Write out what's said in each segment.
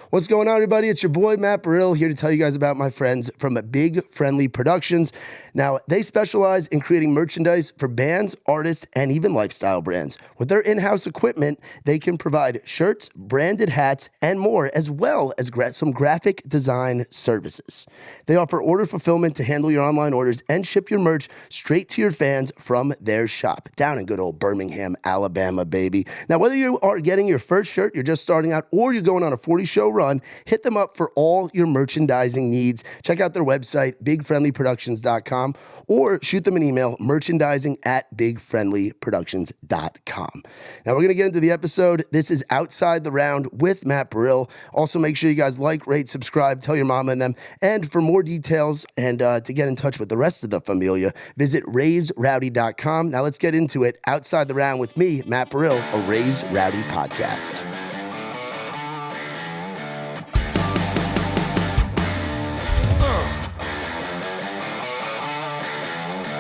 What's going on, everybody? It's your boy, Matt Burrill, here to tell you guys about my friends from Big Friendly Productions. Now, they specialize in creating merchandise for bands, artists, and even lifestyle brands. With their in-house equipment, they can provide shirts, branded hats, and more, as well as some graphic design services. They offer order fulfillment to handle your online orders and ship your merch straight to your fans from their shop down in good old Birmingham, Alabama, baby. Now, whether you are getting your first shirt, you're just starting out, or you're going on a 40-show run, hit them up for all your merchandising needs. Check out their website, bigfriendlyproductions.com, or shoot them an email, merchandising@bigfriendlyproductions.com. Now, we're going to get into the episode. This is Outside the Round with Matt Burrill. Also, make sure you guys like, rate, subscribe, tell your mama and them. And for more details and to get in touch with the rest of the familia, visit raisrowdy.com. Now, let's get into it. Outside the Round with me, Matt Burrill, a Raise Rowdy podcast.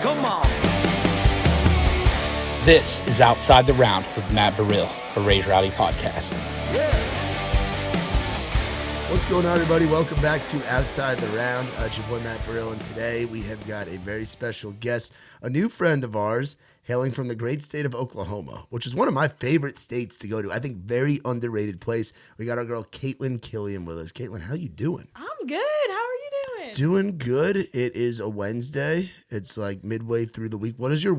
Come on. This is Outside the Round with Matt Burrill, a Raise Rowdy podcast. Yeah. What's going on, everybody? Welcome back to Outside the Round. It's your boy, Matt Burrill, and today we have got a very special guest, a new friend of ours, hailing from the great state of Oklahoma, which is one of my favorite states to go to. I think very underrated place. We got our girl, Kaitlyn Kilian, with us. Kaitlyn, how you doing? I'm good. How are you doing? Doing good. It is a Wednesday. It's like midway through the week. What are your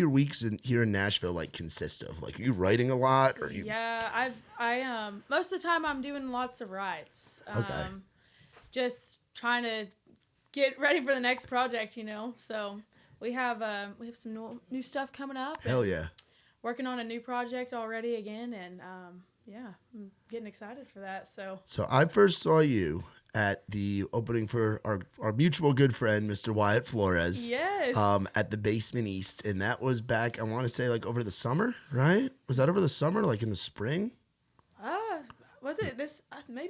weeks here in Nashville like consist of? Like, are you writing a lot? Or are you? Yeah, I most of the time I'm doing lots of writes. Okay. Just trying to get ready for the next project, So we have some new stuff coming up. Hell yeah. Working on a new project already again, and yeah, I'm getting excited for that. So I first saw you at the opening for our mutual good friend, Mr. Wyatt Flores. Yes. At the Basement East, and that was back, I want to say, like over the summer, right? Was that over the summer, like in the spring? Was it this? Maybe.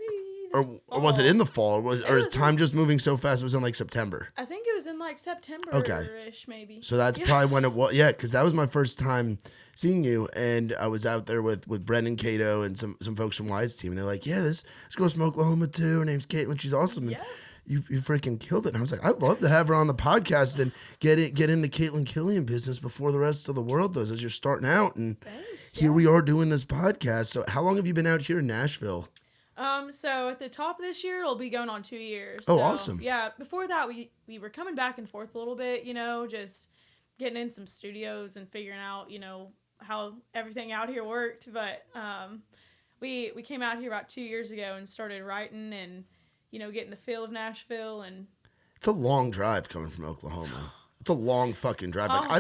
Or was it in the fall? Or is time just moving so fast? It was in like September. I think it was in like September-ish, Okay. maybe. So that's probably when it was. Yeah, because that was my first time seeing you, and I was out there with Brendan Cato and some folks from Wyatt's team, and they're like, "Yeah, this girl's from Oklahoma too. Her name's Kaitlyn. She's awesome." And Yeah. You freaking killed it. And I was like, I'd love to have her on the podcast and get in the Kaitlyn Kilian business before the rest of the world does, as you're starting out. And Thanks, here yeah. we are doing this podcast. So how long have you been out here in Nashville? So at the top of this year, it'll be going on 2 years. Oh, So, awesome. Yeah, before that, we were coming back and forth a little bit, just getting in some studios and figuring out, how everything out here worked. But we came out here about 2 years ago and started writing and, getting the feel of Nashville. And It's a long drive coming from Oklahoma. It's a long fucking drive. Like, I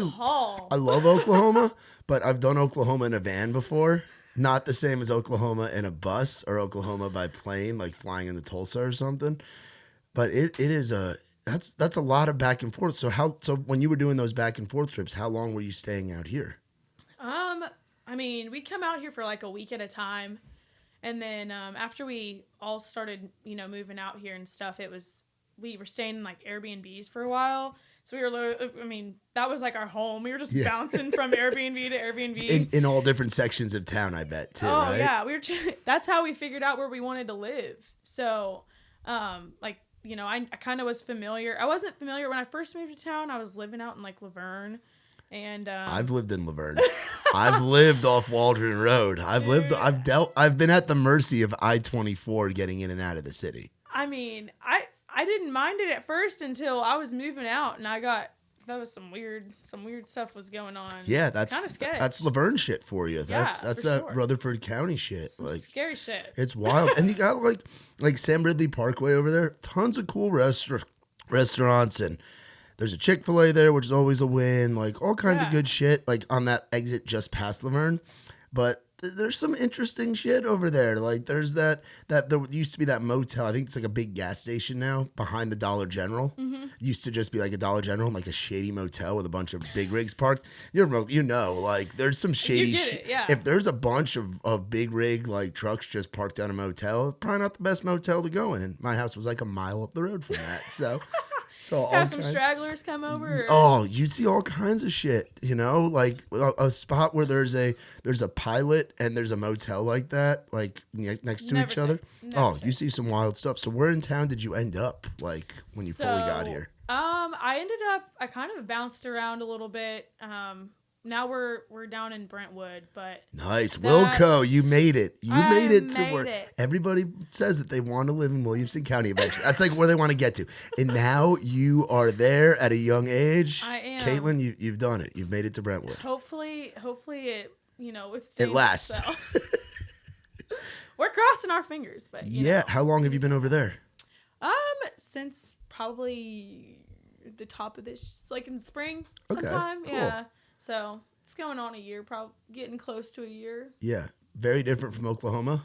love Oklahoma, but I've done Oklahoma in a van before. Not the same as Oklahoma in a bus or Oklahoma by plane, like flying into Tulsa or something. But that's a lot of back and forth. So when you were doing those back and forth trips, how long were you staying out here? we'd come out here for like a week at a time. And then after we all started, moving out here and stuff, we were staying in like Airbnbs for a while. So that was like our home. We were just bouncing from Airbnb to Airbnb. In all different sections of town, I bet, too, right? Oh, yeah. That's how we figured out where we wanted to live. So, I kind of was familiar. I wasn't familiar when I first moved to town. I was living out in like Laverne. And I've lived in Laverne. I've lived off Waldron Road. I've been at the mercy of I-24 getting in and out of the city. I didn't mind it at first until I was moving out, and that was some weird stuff was going on. Yeah, that's kind of sketch. That's Laverne shit for you. That's that sure. Rutherford County shit. Some scary shit. It's wild. And you got like Sam Ridley Parkway over there. Tons of cool restaurants, and there's a Chick-fil-A there, which is always a win. Like all kinds of good shit. Like on that exit just past Laverne, but there's some interesting shit over there. Like there's that there used to be that motel. I think it's like a big gas station now behind the Dollar General. Mm-hmm. Used to just be like a Dollar General, like a shady motel with a bunch of big rigs parked. Like there's some shady shit. Yeah. If there's a bunch of big rig like trucks just parked down a motel, probably not the best motel to go in. And my house was like a mile up the road from that. So So all Have some kinds- stragglers come over. Oh, you see all kinds of shit, you know, like a spot where there's a pilot and there's a motel like that, like next to Never each other. Never Oh, say. you see some wild stuff. So where in town did you end up, like when you fully got here? I kind of bounced around a little bit. Now we're down in Brentwood, but Nice, Wilco, you made it. You made it to made where it. everybody says that they want to live in Williamson County eventually. That's like where they want to get to. And now you are there at a young age. I am. Kaitlyn, you've done it. You've made it to Brentwood. Hopefully it withstands It lasts. itself. We're crossing our fingers, but you know. How long have you been over there? Since probably the top of this, like in spring Okay, sometime. cool. Yeah. So it's going on a year, probably getting close to a year. Yeah, very different from Oklahoma.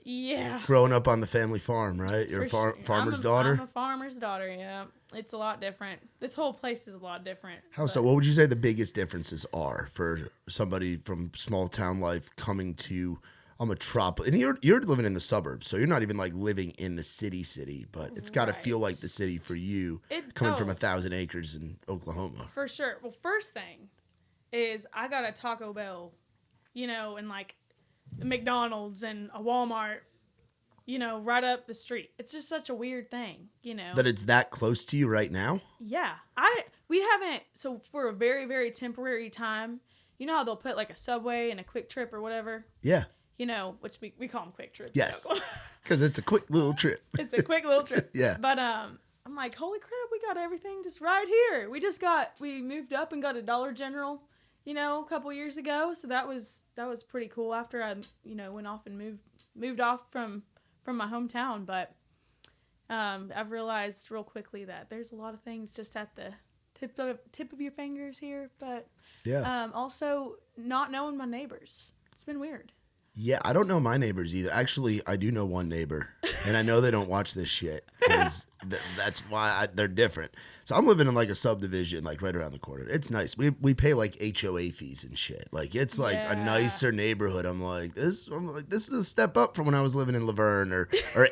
Yeah. Growing up on the family farm, right? You're a For sure. farmer's I'm daughter. a farmer's daughter, yeah. It's a lot different. This whole place is a lot different. How so? What would you say the biggest differences are for somebody from small town life coming to a metropolis? And you're living in the suburbs, so you're not even like living in the city, but it's got to feel like the city for you coming from 1,000 acres in Oklahoma. For sure. Well, first thing is I got a Taco Bell, and like a McDonald's and a Walmart, right up the street. It's just such a weird thing, That it's that close to you right now? Yeah. We haven't, so for a very, very temporary time, you know how they'll put like a Subway and a Quick Trip or whatever? Yeah. Which we call them Quick Trips. Yes. Because it's a quick little trip. It's a quick little trip. Yeah. But I'm like, holy crap, we got everything just right here. We moved up and got a Dollar General, a couple years ago. So that was pretty cool after I, went off and moved off from my hometown. But I've realized real quickly that there's a lot of things just at the tip of your fingers here. But also not knowing my neighbors. It's been weird. Yeah, I don't know my neighbors either. Actually, I do know one neighbor, and I know they don't watch this shit because that's why they're different. So I'm living in like a subdivision, like right around the corner. It's nice. We pay like HOA fees and shit. Like it's like a nicer neighborhood. I'm like this is a step up from when I was living in Laverne or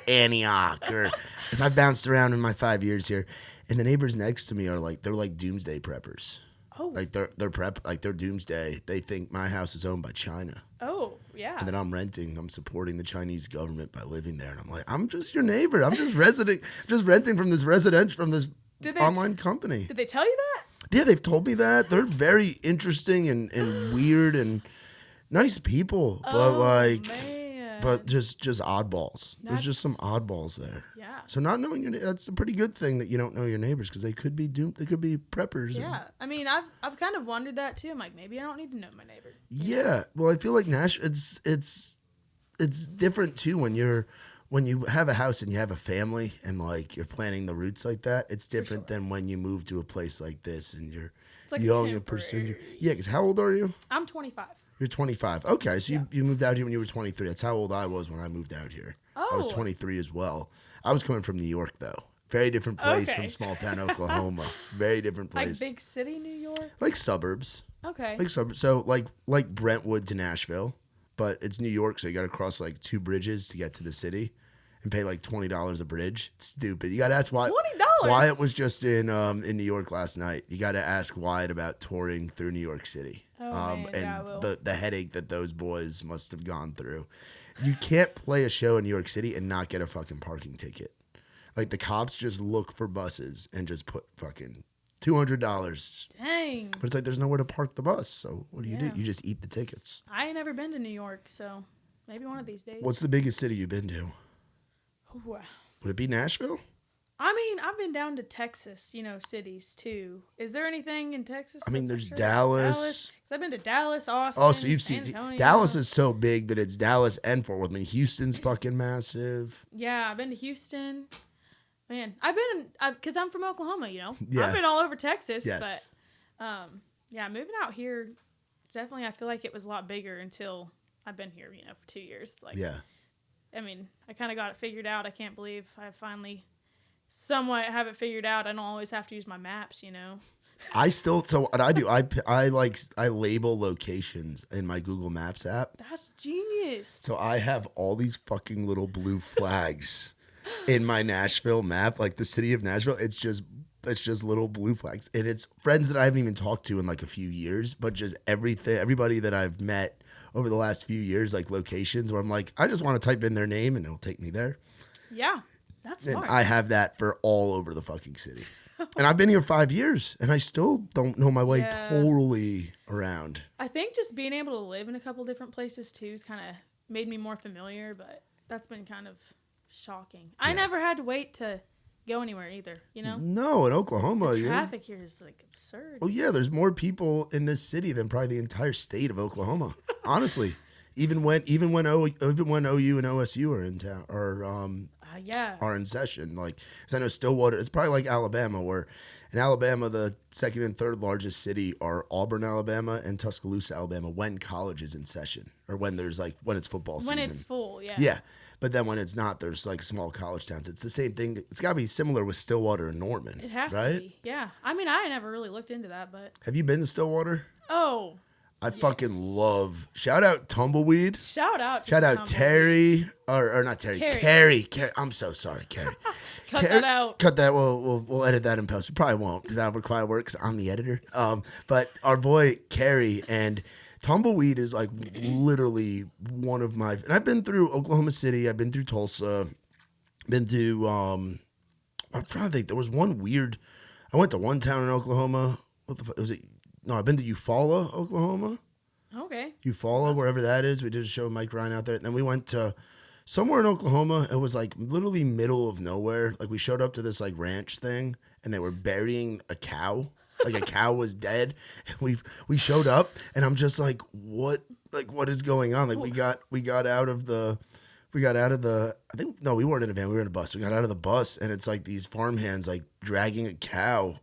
Antioch or because I've bounced around in my 5 years here, and the neighbors next to me are like they're like doomsday preppers. Oh. Like they're doomsday. They think my house is owned by China. Oh, yeah. And then I'm supporting the Chinese government by living there. And I'm like, I'm just your neighbor. I'm just renting from this online company. Did they tell you that? Yeah, they've told me that. They're very interesting and weird and nice people. But but just oddballs. There's just some oddballs there. Yeah. So not knowing that's a pretty good thing that you don't know your neighbors because they could be They could be preppers. Yeah. I mean, I've kind of wondered that too. I'm like, maybe I don't need to know my neighbors. Yeah. Well, I feel like Nashville, it's different too when you have a house and you have a family and like you're planning the roots like that. It's different than when you move to a place like this and you're like young and pursuing. Yeah. Because how old are you? I'm 25. You're 25. Okay. So you moved out here when you were 23. That's how old I was when I moved out here. Oh. I was 23 as well. I was coming from New York though. Very different place from small town Oklahoma. Very different place. Like big city New York? Like suburbs. Okay. Like suburbs. So like Brentwood to Nashville, but it's New York, so you got to cross like 2 bridges to get to the city, and pay like $20 a bridge. It's stupid. You got to ask Wyatt. $20. Wyatt was just in New York last night. You got to ask Wyatt about touring through New York City. And the headache that those boys must have gone through. You can't play a show in New York City and not get a fucking parking ticket. Like the cops just look for buses and just put fucking $200. Dang. But it's like there's nowhere to park the bus. So what do? You just eat the tickets. I ain't never been to New York, so maybe one of these days. What's the biggest city you've been to? Ooh. Would it be Nashville? I mean, I've been down to Texas, cities too. Is there anything in Texas? I mean, there's Dallas. 'Cause I've been to Dallas, Austin. Oh, so you've San seen Antonio. Dallas is so big that it's Dallas and Fort Worth. I mean, Houston's fucking massive. Yeah, I've been to Houston. Man, because I'm from Oklahoma, Yeah. I've been all over Texas, Yes. but moving out here, definitely I feel like it was a lot bigger until I've been here, for 2 years. Like, Yeah. I mean, I kind of got it figured out. I can't believe I finally somewhat have it figured out. I don't always have to use my maps, So what I do, I label locations in my Google Maps app. That's genius. So I have all these fucking little blue flags in my Nashville map, like the city of Nashville. It's just that's just little blue flags. And it's friends that I haven't even talked to in like a few years, but just everybody that I've met over the last few years, like locations where I'm like, I just want to type in their name and it'll take me there. Yeah, that's And smart. I have that for all over the fucking city. And I've been here 5 years and I still don't know my way totally around. I think just being able to live in a couple different places too has kind of made me more familiar, but that's been kind of shocking. I never had to wait to go anywhere either, you know? No, in Oklahoma. The traffic here is like absurd. Oh yeah, there's more people in this city than probably the entire state of Oklahoma. Honestly. Even when OU and OSU are in town are in session, like, because I know Stillwater, it's probably like Alabama, where in Alabama the second and third largest city are Auburn, Alabama, and Tuscaloosa, Alabama, when college is in session, or when it's football season. When it's full, yeah. Yeah, but then when it's not, there's like small college towns. It's the same thing. It's got to be similar with Stillwater and Norman. It has right? to be, yeah. I mean, I never really looked into that, but have you been to Stillwater? oh. I fucking love. Shout out Tumbleweed. Shout out Terry or not Terry. Carrie. I'm so sorry, Carrie. Cut that out. Cut that. We'll edit that in post. We probably won't because that would require work because I'm the editor. But our boy Carrie and Tumbleweed is like literally one of my. And I've been through Oklahoma City. I've been through Tulsa. Been to. I'm trying to think. There was one weird. I went to one town in Oklahoma. What the fuck was it? No, I've been to Eufaula, Oklahoma. Okay. Eufaula, wherever that is. We did a show with Mike Ryan out there. And then we went to somewhere in Oklahoma. It was like literally middle of nowhere. Like we showed up to this like ranch thing and they were burying a cow. Like a cow was dead. And we showed up and I'm just like, what is going on? Like we got out of the we weren't in a van, we were in a bus. We got out of the bus and it's like these farmhands like dragging a cow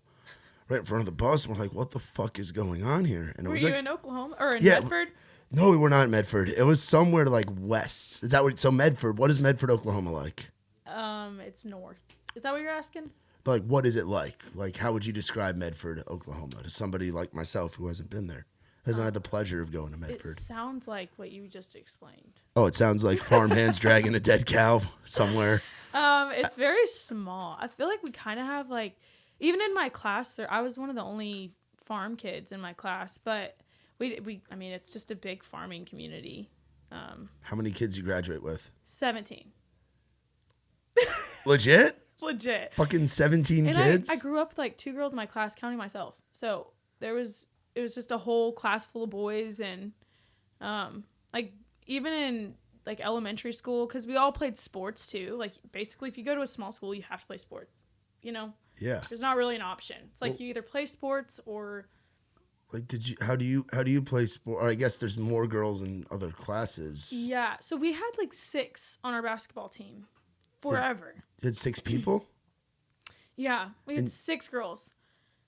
right in front of the bus, and we're like, "What the fuck is going on here?" And it was you like, in Oklahoma or in Medford? No, we were not in Medford. It was somewhere like west. Is that what? So Medford. What is Medford, Oklahoma like? It's north. Is that what you're asking? Like, what is it like? Like, how would you describe Medford, Oklahoma, to somebody like myself who hasn't been there, hasn't had the pleasure of going to Medford? It sounds like what you just explained. Oh, it sounds like farmhands dragging a dead cow somewhere. It's very small. I feel like we kind of have like. Even in my class, I was one of the only farm kids in my class, but I mean, it's just a big farming community. How many kids you graduate with? 17. Legit? Legit. Fucking 17 and kids? I grew up with like 2 girls in my class, counting myself. So it was just a whole class full of boys, and like even in like elementary school, because we all played sports too. Like basically, if you go to a small school, you have to play sports. You know. Yeah. There's not really an option. It's like you either play sports or. Like, how do you play sport? Or I guess there's more girls in other classes. Yeah. So we had like 6 on our basketball team forever. You had 6 people? Yeah. We had 6 girls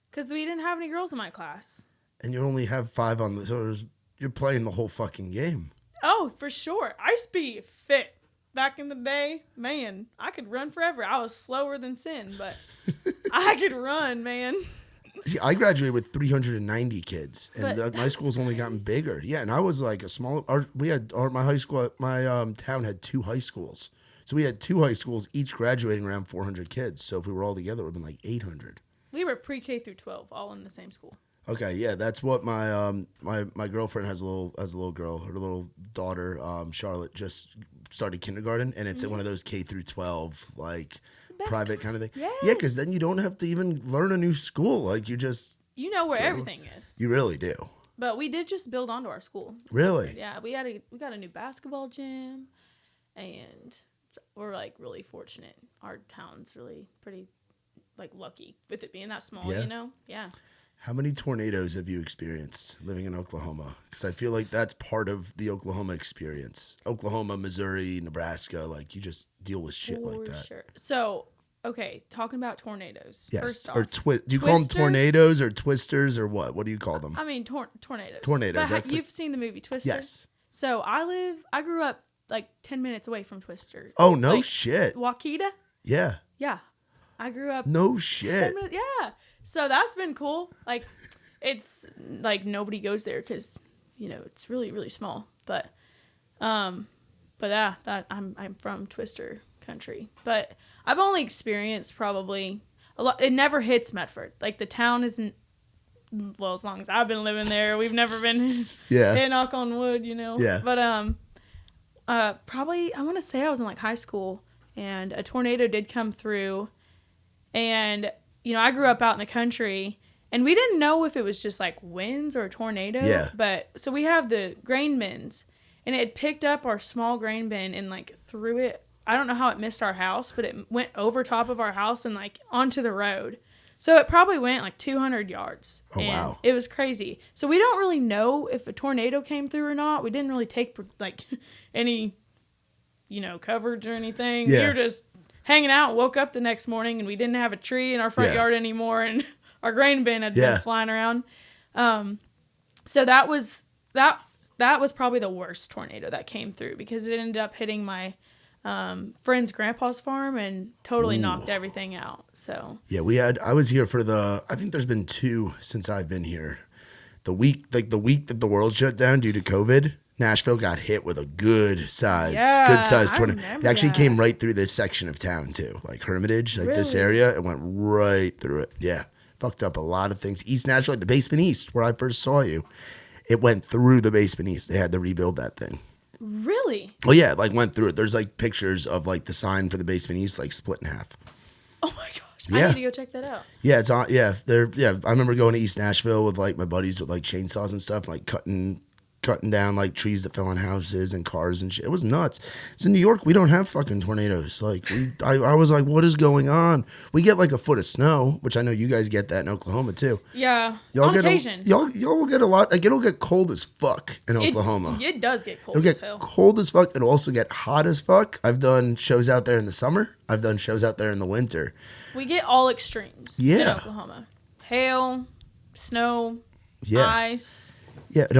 because we didn't have any girls in my class. And you only have 5 on you're playing the whole fucking game. Oh, for sure. I used to be fit. Back in the day, man, I could run forever. I was slower than sin, but I could run, man. See, I graduated with 390 kids, and my school's only gotten crazy. bigger. Yeah, and I was like a small. My high school, my town had 2 high schools, so we had 2 high schools, each graduating around 400 kids. So if we were all together, it would have been like 800. We were pre-K through 12, all in the same school. Okay, yeah, that's what my my girlfriend has a little girl. Her little daughter, Charlotte, just started kindergarten, and it's one of those K through 12 like private kind of thing. Yes. Yeah, because then you don't have to even learn a new school. Like you know where everything is. You really do. But we did just build onto our school. Really? Yeah, we got a new basketball gym, and we're like really fortunate. Our town's really pretty like lucky with it being that small. Yeah. You know? Yeah. How many tornadoes have you experienced living in Oklahoma? Because I feel like that's part of the Oklahoma experience. Oklahoma, Missouri, Nebraska, like you just deal with shit like that. Sure. So, okay, talking about tornadoes. Yes. First off, Or do you call them tornadoes or twisters or what? What do you call them? I mean, tornadoes. Tornadoes. But you've seen the movie Twister? Yes. So I grew up like 10 minutes away from Twister. Oh, no like, shit. Waukeeta? Yeah. Yeah. I grew up. No shit. Yeah. So that's been cool. Like, it's like nobody goes there because, it's really, really small. But yeah, I'm from Twister country. But I've only experienced probably it never hits Medford. Like the town isn't, well, as long as I've been living there, we've never been hit, knock on wood, you know. Yeah. But probably I want to say I was in like high school and a tornado did come through, and you know, I grew up out in the country and we didn't know if it was just like winds or a tornado. Yeah. But so we have the grain bins, and it picked up our small grain bin and like threw it. I don't know how it missed our house, but it went over top of our house and like onto the road. So it probably went like 200 yards. Oh, and wow. It was crazy. So we don't really know if a tornado came through or not. We didn't really take like any, you know, coverage or anything. Yeah. We were just hanging out, woke up the next morning, and we didn't have a tree in our front yard anymore, and our grain bin had been flying around. So that was probably the worst tornado that came through, because it ended up hitting my friend's grandpa's farm and totally knocked everything out. So yeah, I was here for I think there's been 2 since I've been here. The week that the world shut down due to COVID, Nashville got hit with a good size tornado. It actually came right through this section of town too, like Hermitage, like this area. It went right through it. Yeah, fucked up a lot of things. East Nashville, like the basement east, where I first saw you, it went through the basement east. They had to rebuild that thing. Really? Oh yeah, like went through it. There's like pictures of like the sign for the basement east, like split in half. Oh my gosh! I need to go check that out. Yeah, it's on. Yeah, I remember going to East Nashville with like my buddies with like chainsaws and stuff, like cutting down like trees that fell on houses and cars and shit. It was nuts. It's in New York. We don't have fucking tornadoes. Like I was like, what is going on? We get like a foot of snow, which I know you guys get that in Oklahoma too. Yeah, y'all on occasion. Y'all will get a lot. Like it'll get cold as fuck in Oklahoma. It does get cold. It'll get as hell. cold as fuck. It'll also get hot as fuck. I've done shows out there in the summer. I've done shows out there in the winter. We get all extremes in Oklahoma. Hail, snow, ice. Yeah, in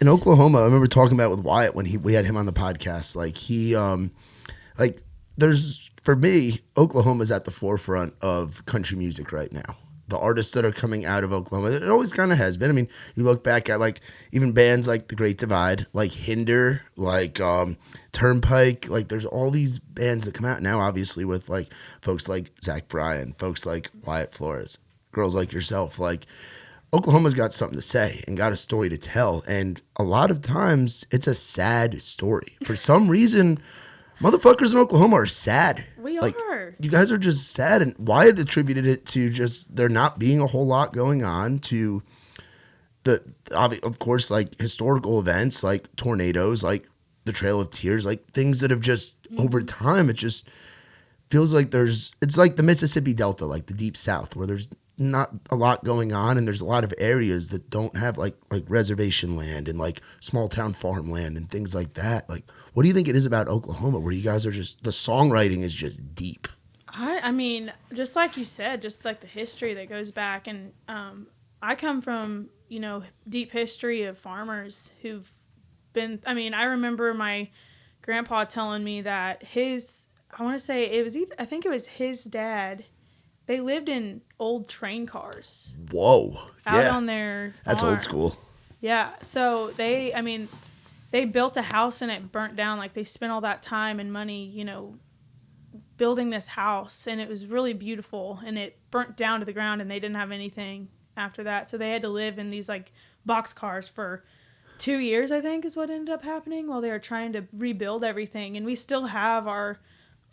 Oklahoma, I remember talking about it with Wyatt when we had him on the podcast. Like for me, Oklahoma's at the forefront of country music right now. The artists that are coming out of Oklahoma, it always kind of has been. I mean, you look back at like even bands like The Great Divide, like Hinder, like Turnpike, like there's all these bands that come out now, obviously with like folks like Zach Bryan, folks like Wyatt Flores, girls like yourself, like Oklahoma's got something to say and got a story to tell. And a lot of times it's a sad story. For some reason, motherfuckers in Oklahoma are sad. We like, are. You guys are just sad. And Wyatt attributed it to just there not being a whole lot going on, to of course, like historical events like tornadoes, like the Trail of Tears, like things that have just over time, it just feels like it's like the Mississippi Delta, like the Deep South, where there's not a lot going on, and there's a lot of areas that don't have like reservation land and like small town farmland and things like that. Like, what do you think it is about Oklahoma where you guys are just, the songwriting is just deep? I mean, just like you said, just like the history that goes back, and I come from, you know, deep history of farmers who've been, I mean, I remember my grandpa telling me that I want to say it was I think it was his dad. They lived in old train cars. Whoa. Out on their farm. That's old school. Yeah. So they built a house and it burnt down. Like they spent all that time and money, you know, building this house, and it was really beautiful, and it burnt down to the ground, and they didn't have anything after that. So they had to live in these like box cars for 2 years, I think is what ended up happening, while they were trying to rebuild everything. And we still have our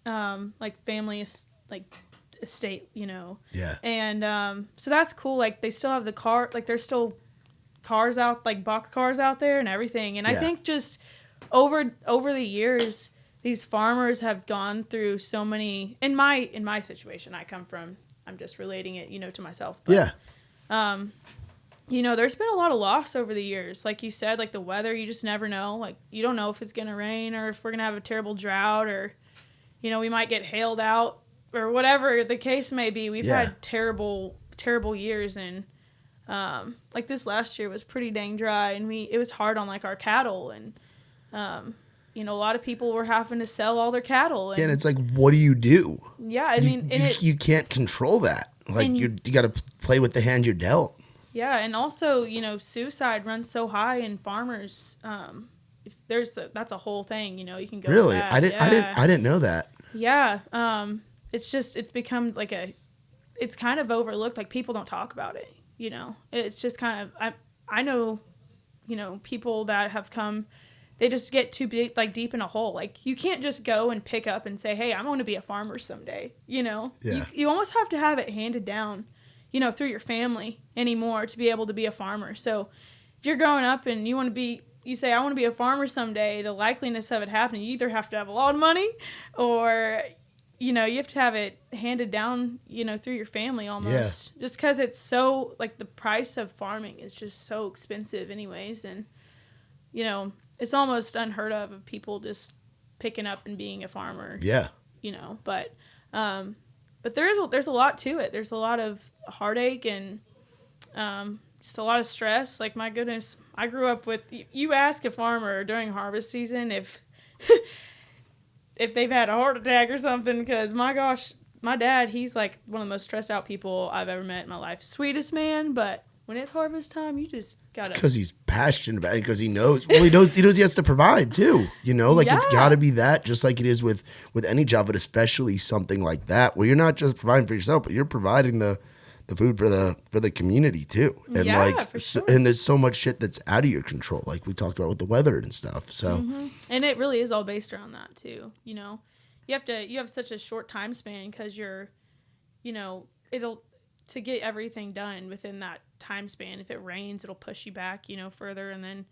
like family estate, you know. Yeah. And so that's cool. Like they still have the car, like there's still cars out, like box cars out there and everything. And I think just over the years, these farmers have gone through so many, in my situation I come from, I'm just relating it, you know, to myself. But, you know, there's been a lot of loss over the years. Like you said, like the weather, you just never know. Like you don't know if it's going to rain or if we're going to have a terrible drought, or, you know, we might get hailed out, or whatever the case may be. We've had terrible years, and like this last year was pretty dang dry, and it was hard on like our cattle, and you know, a lot of people were having to sell all their cattle. And it's like, what do you do? Yeah, I mean, you can't control that. Like you got to play with the hand you're dealt. Yeah, and also, you know, suicide runs so high in farmers. If that's a whole thing, you know, you can go. Really, to that. I didn't know that. Yeah, it's become like it's kind of overlooked. Like, people don't talk about it, It's just kind of, I know, people that have come, they just get too big, like, deep in a hole. Like, you can't just go and pick up and say, hey, I'm going to be a farmer someday, Yeah. You almost have to have it handed down, through your family anymore to be able to be a farmer. So if you're growing up and you say, I want to be a farmer someday, the likeliness of it happening, you either have to have a lot of money or, you have to have it handed down, through your family almost. Yeah. Just because it's so, like, the price of farming is just so expensive anyways. And, it's almost unheard of people just picking up and being a farmer. Yeah. But there's a lot to it. There's a lot of heartache and just a lot of stress. Like, my goodness, I grew up with, you ask a farmer during harvest season if they've had a heart attack or something, because my gosh, my dad, he's like one of the most stressed out people I've ever met in my life. Sweetest man, but when it's harvest time, you just gotta. Because he's passionate about it, because he knows. Well, he knows he has to provide too. It's got to be that, just like it is with any job, but especially something like that, where you're not just providing for yourself, but you're providing the food for the community too. And for sure. And there's so much shit that's out of your control, like we talked about with the weather and stuff. So, and it really is all based around that too. You have such a short time span, because to get everything done within that time span. If it rains, it'll push you back, further, and then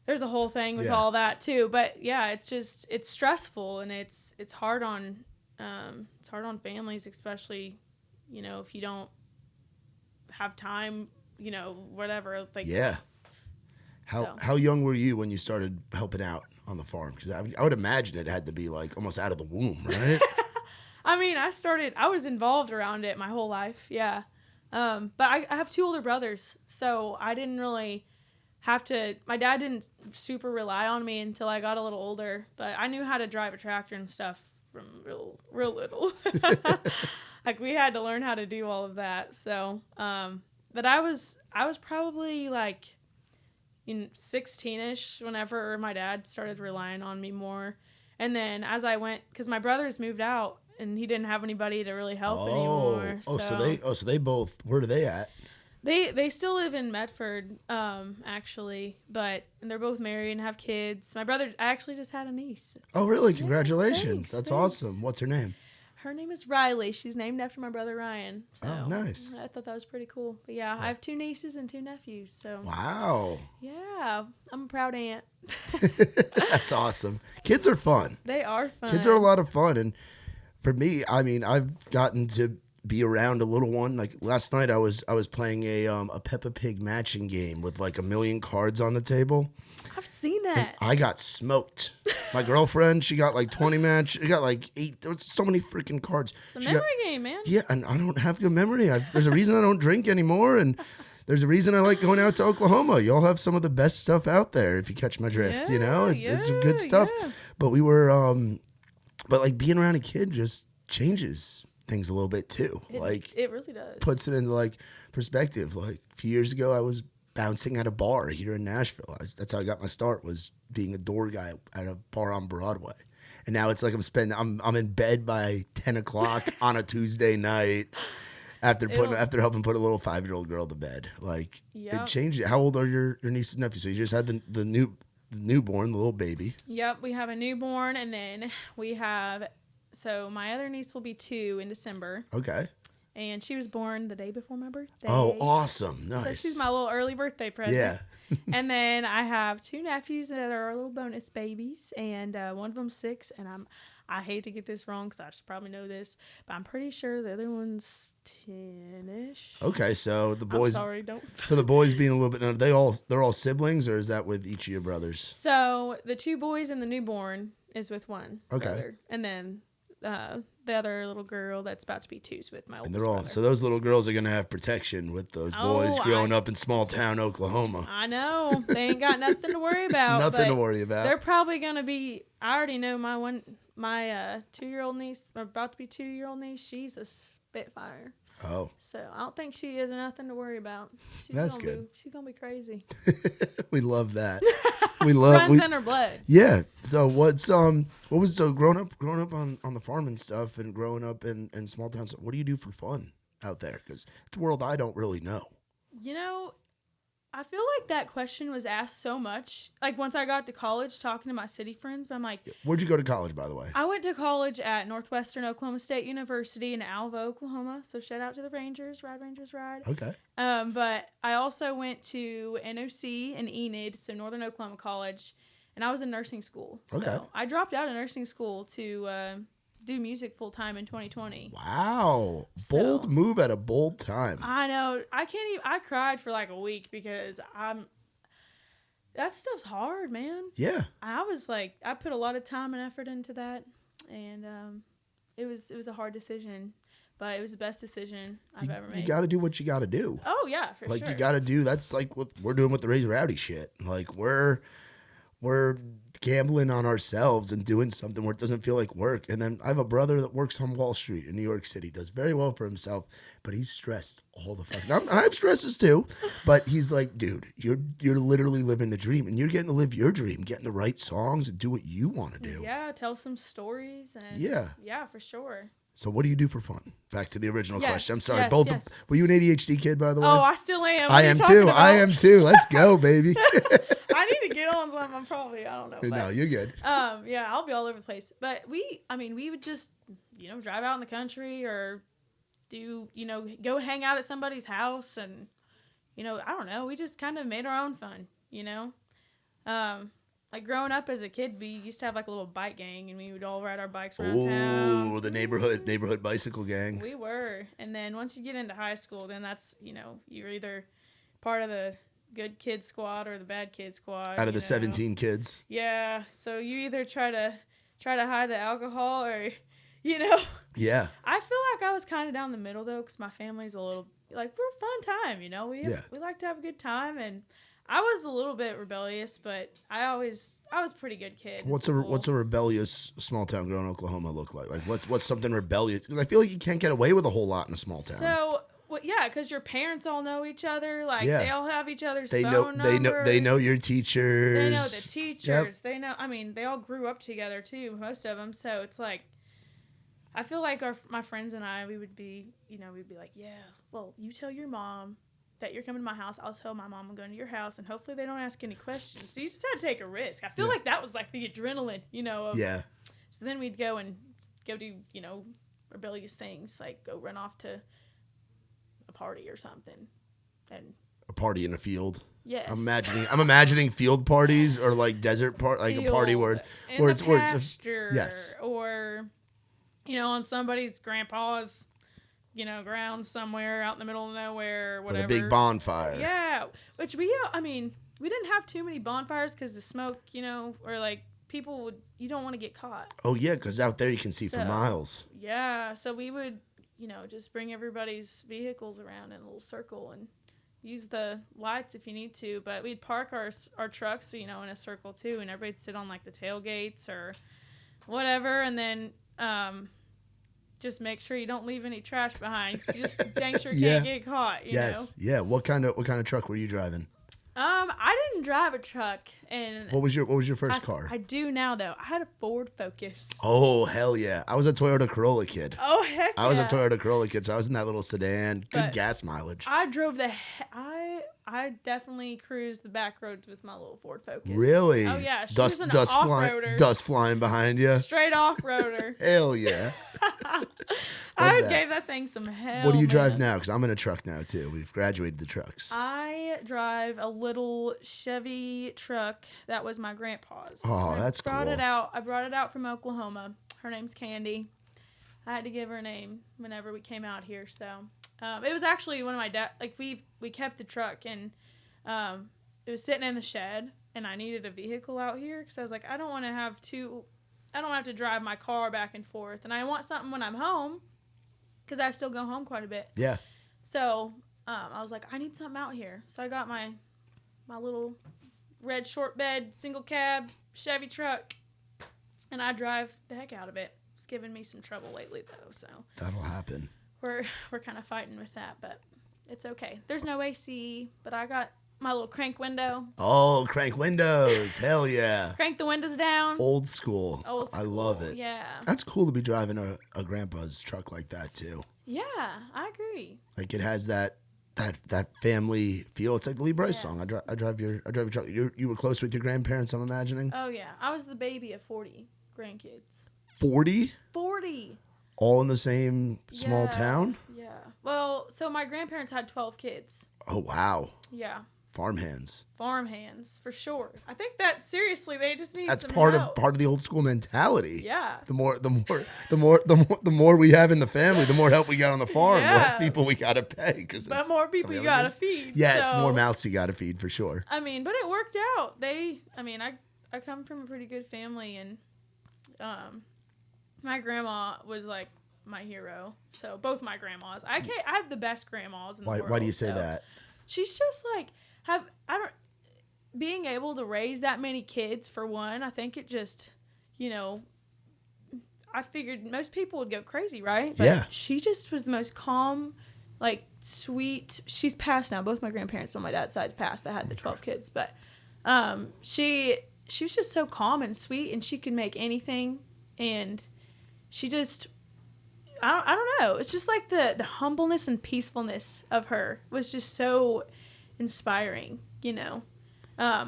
there's a whole thing with all that too. But yeah, it's stressful, and it's hard on families, especially, if you don't have time, whatever. Like, yeah. How young were you when you started helping out on the farm? Because I would imagine it had to be like almost out of the womb, right? I mean, I was involved around it my whole life, yeah. But I have 2 older brothers, so I didn't really have to, my dad didn't super rely on me until I got a little older, but I knew how to drive a tractor and stuff from real little. Like, we had to learn how to do all of that, so, but I was probably like in 16-ish whenever my dad started relying on me more. And then as I went, because my brothers moved out, and he didn't have anybody to really help anymore. So they both, where are they at? They still live in Medford, actually, but they're both married and have kids. My brother, I actually just had a niece. Oh, really? Congratulations. Yeah, thanks. That's awesome. What's her name? Her name is Riley. She's named after my brother Ryan. So oh, nice. I thought that was pretty cool. But yeah, I have 2 nieces and 2 nephews. So wow. Yeah, I'm a proud aunt. That's awesome. Kids are fun. They are fun. Kids are a lot of fun, and for me, I mean, I've gotten to be around a little one. Like last night, I was playing a Peppa Pig matching game with like 1 million cards on the table. I've seen that. And I got smoked. My girlfriend, she got like 20 match. She got like 8. There was so many freaking cards. It's a memory game, man. Yeah, and I don't have good memory. There's a reason I don't drink anymore, and there's a reason I like going out to Oklahoma. Y'all have some of the best stuff out there, if you catch my drift. Yeah, It's some good stuff. Yeah. But we were, but like being around a kid just changes things a little bit too. It really does. Puts it into like perspective. Like a few years ago, I was bouncing at a bar here in Nashville. That's how I got my start, was being a door guy at a bar on Broadway. And now it's like I'm in bed by 10 o'clock on a Tuesday night after helping put a little 5-year-old girl to bed. Like It changed. How old are your nieces and nephews? So you just had the newborn, the little baby. Yep, we have a newborn, and then we have, so my other niece will be 2 in December. Okay. And she was born the day before my birthday. Oh, awesome. Nice. So she's my little early birthday present. Yeah. And then I have 2 nephews that are little bonus babies, and one of them's 6, and I hate to get this wrong because I should probably know this, but I'm pretty sure the other one's 10-ish. Okay, so the boys. I'm sorry, don't. So the boys being a little bit. They're all siblings, or is that with each of your brothers? So the 2 boys and the newborn is with one. Okay. Brother, and then the other little girl that's about to be 2 is with my oldest and they're all brother. So those little girls are gonna have protection with those boys growing up in small town Oklahoma. I know they ain't got nothing to worry about. Nothing to worry about. They're probably gonna be. I already know my 2-year-old niece, about to be 2-year-old niece. She's a spitfire. Oh. So I don't think she has nothing to worry about. That's good. She's gonna be crazy. We love that. Runs in her blood. Yeah. So what was growing up on the farm and stuff, and growing up in small towns? What do you do for fun? out there? Because it's a world I don't really know. You know, I feel like that question was asked so much. Like once I got to college talking to my city friends, but I'm like, Where'd you go to college, by the way? I went to college at Northwestern Oklahoma State University in Alva, Oklahoma. So shout out to the Rangers, Rangers ride. Okay. But I also went to NOC and Enid, so Northern Oklahoma College, and I was in nursing school. So Okay. I dropped out of nursing school to do music full time in 2020. Wow. Bold move at a bold time. I know. I can't even. I cried for like a week because that stuff's hard, man. Yeah. I was like, I put a lot of time and effort into that, and it was a hard decision, but it was the best decision I've ever made. You got to do what you got to do. Oh yeah, for sure. Like you got to do. That's like what we're doing with the Raise Rowdy shit. Like we're gambling on ourselves and doing something where it doesn't feel like work. And then I have a brother that works on Wall Street in New York City, does very well for himself, but he's stressed all the fucking time. I have stresses too, but he's like, dude, you're literally living the dream, and you're getting to live your dream, getting the right songs and do what you want to do. Yeah, tell some stories and yeah, for sure. So what do you do for fun? Back to the original question. I'm sorry. Yes. Were you an ADHD kid, by the way? Oh, I still am. I am too. I am too. Let's go, baby. I need to get on something. I'm probably, I don't know. But, no, you're good. Yeah, I'll be all over the place. But we would just, drive out in the country or do, go hang out at somebody's house and, I don't know. We just kind of made our own fun, Like growing up as a kid, we used to have like a little bike gang, and we would all ride our bikes around town. Oh, the neighborhood bicycle gang. We were, and then once you get into high school, then that's you're either part of the good kid squad or the bad kid squad. Out of the 17 kids. Yeah, so you either try to hide the alcohol or, Yeah. I feel like I was kind of down the middle though, because my family's a little like we're a fun time, we like to have a good time and. I was a little bit rebellious, but I was a pretty good kid. What's a rebellious small town girl in Oklahoma look like? Like what's something rebellious? Because I feel like you can't get away with a whole lot in a small town. So because your parents all know each other. Like they all have each other's phone numbers. They know your teachers. They know the teachers. Yep. They know. I mean, they all grew up together too. Most of them. So it's like, I feel like my friends and I, we would be, we'd be like, yeah, well, you tell your mom that you're coming to my house. I'll tell my mom I'm going to your house, and hopefully they don't ask any questions. So you just had to take a risk. I feel like that was like the adrenaline, Yeah. So then we'd go do, rebellious things, like go run off to a party or something. And a party in a field. Yes. I'm imagining field parties or like desert a party where it's yes. Or on somebody's grandpa's ground somewhere out in the middle of nowhere or whatever. With a big bonfire. Yeah. Which we didn't have too many bonfires because the smoke, or like people you don't want to get caught. Oh, yeah, because out there you can see for miles. Yeah. So we would, just bring everybody's vehicles around in a little circle and use the lights if you need to. But we'd park our trucks, in a circle too, and everybody'd sit on like the tailgates or whatever. And then, just make sure you don't leave any trash behind. So you just dang sure can't get caught. You know? Yeah. What kind of truck were you driving? I didn't drive a truck. And what was your first car? I do now though. I had a Ford Focus. Oh hell yeah! I was a Toyota Corolla kid. Oh heck yeah! I was a Toyota Corolla kid, so I was in that little sedan. Good gas mileage. I drove I definitely cruised the back roads with my little Ford Focus. Really? Oh yeah, she was an off-roader. Dust flying behind you. Straight off-roader. Hell yeah. I gave that thing some hell. What do you drive now? Because I'm in a truck now too. We've graduated the trucks. I drive a little Chevy truck that was my grandpa's. Oh, that's cool. I brought it out from Oklahoma. Her name's Candy. I had to give her a name whenever we came out here, so it was actually one of my dad. Like we kept the truck and it was sitting in the shed, and I needed a vehicle out here because I was like, I don't have to drive my car back and forth, and I want something when I'm home because I still go home quite a bit. Yeah. So I was like, I need something out here, so I got my little red short bed single cab Chevy truck, and I drive the heck out of it. It's given me some trouble lately though, so that'll happen. We're kind of fighting with that, but it's okay. There's no AC, but I got my little crank window. Oh, crank windows. Hell yeah. Crank the windows down. Old school. Old school. I love it. Yeah. That's cool to be driving a grandpa's truck like that too. Yeah, I agree. Like it has that family feel. It's like the Lee Bryce song. I drive your truck. You were close with your grandparents, I'm imagining. Oh yeah, I was the baby of 40 grandkids. 40? 40. All in the same small town? Yeah. Well, so my grandparents had 12 kids. Oh wow. Yeah. Farmhands. Farmhands for sure. I think that seriously, they just need That's some part help. of the old school mentality. Yeah. The more we have in the family, the more help we got on the farm. Yeah. The less people we gotta pay. But more people you gotta feed. Yes, so, more mouths you gotta feed for sure. I mean, but it worked out. I come from a pretty good family, and my grandma was like my hero. So both my grandmas. I have the best grandmas in the world. Why do you say that? She's just like being able to raise that many kids, for one. I think it just, I figured most people would go crazy, right? But yeah. She just was the most calm, like sweet. She's passed now. Both my grandparents on my dad's side passed. I had the 12 kids, but she was just so calm and sweet, and she could make anything. And she just, I don't know. It's just like the humbleness and peacefulness of her was just so inspiring, I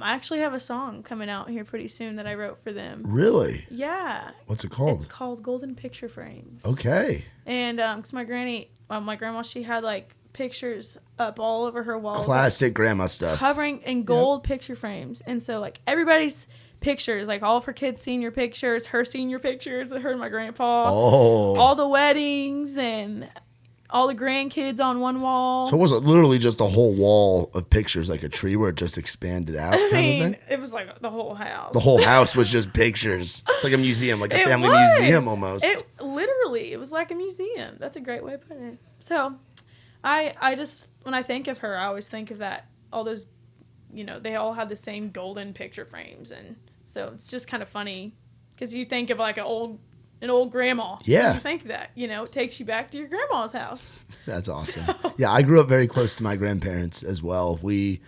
actually have a song coming out here pretty soon that I wrote for them. Really? Yeah. What's it called? It's called Golden Picture Frames. Okay. And because my grandma, she had like pictures up all over her walls. Classic grandma stuff. Covering in gold picture frames. And so like everybody's pictures, like all of her kids' senior pictures, her senior pictures, her and my grandpa. Oh. All the weddings and all the grandkids on one wall. So was it literally just a whole wall of pictures, like a tree where it just expanded out? It was like the whole house. The whole house was just pictures. It's like a museum, like a family museum almost. It was like a museum. That's a great way of putting it. So I just, when I think of her, I always think of that, all those, they all had the same golden picture frames. And so it's just kind of funny because you think of like an old grandma. Yeah. When you think that, it takes you back to your grandma's house. That's awesome. So. Yeah, I grew up very close to my grandparents as well. We,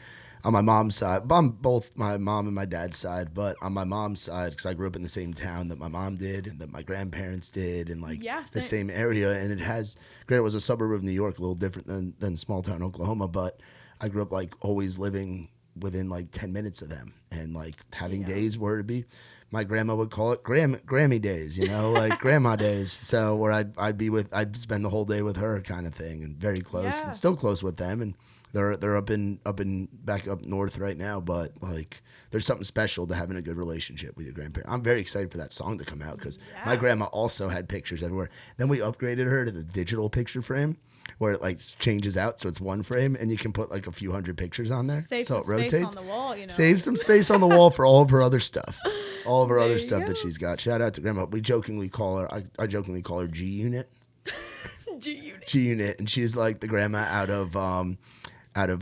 on my mom's side, on both my mom and my dad's side, but on my mom's side, because I grew up in the same town that my mom did and that my grandparents did, and like the same area. And granted, it was a suburb of New York, a little different than small town Oklahoma, but I grew up like always living within like 10 minutes of them and like having days where it'd be, my grandma would call it Grammy days, like grandma days. So where I'd spend the whole day with her kind of thing, and very close and still close with them. And they're up in back up north right now, but like there's something special to having a good relationship with your grandparents. I'm very excited for that song to come out because my grandma also had pictures everywhere. Then we upgraded her to the digital picture frame, where it like changes out, so it's one frame, and you can put like a few hundred pictures on there. Save so some it rotates. Space on the wall, Save some space on the wall for all of her other stuff. All of her other stuff that she's got. Shout out to Grandma. We jokingly call her, I jokingly call her G Unit. G Unit, and she's like the grandma out of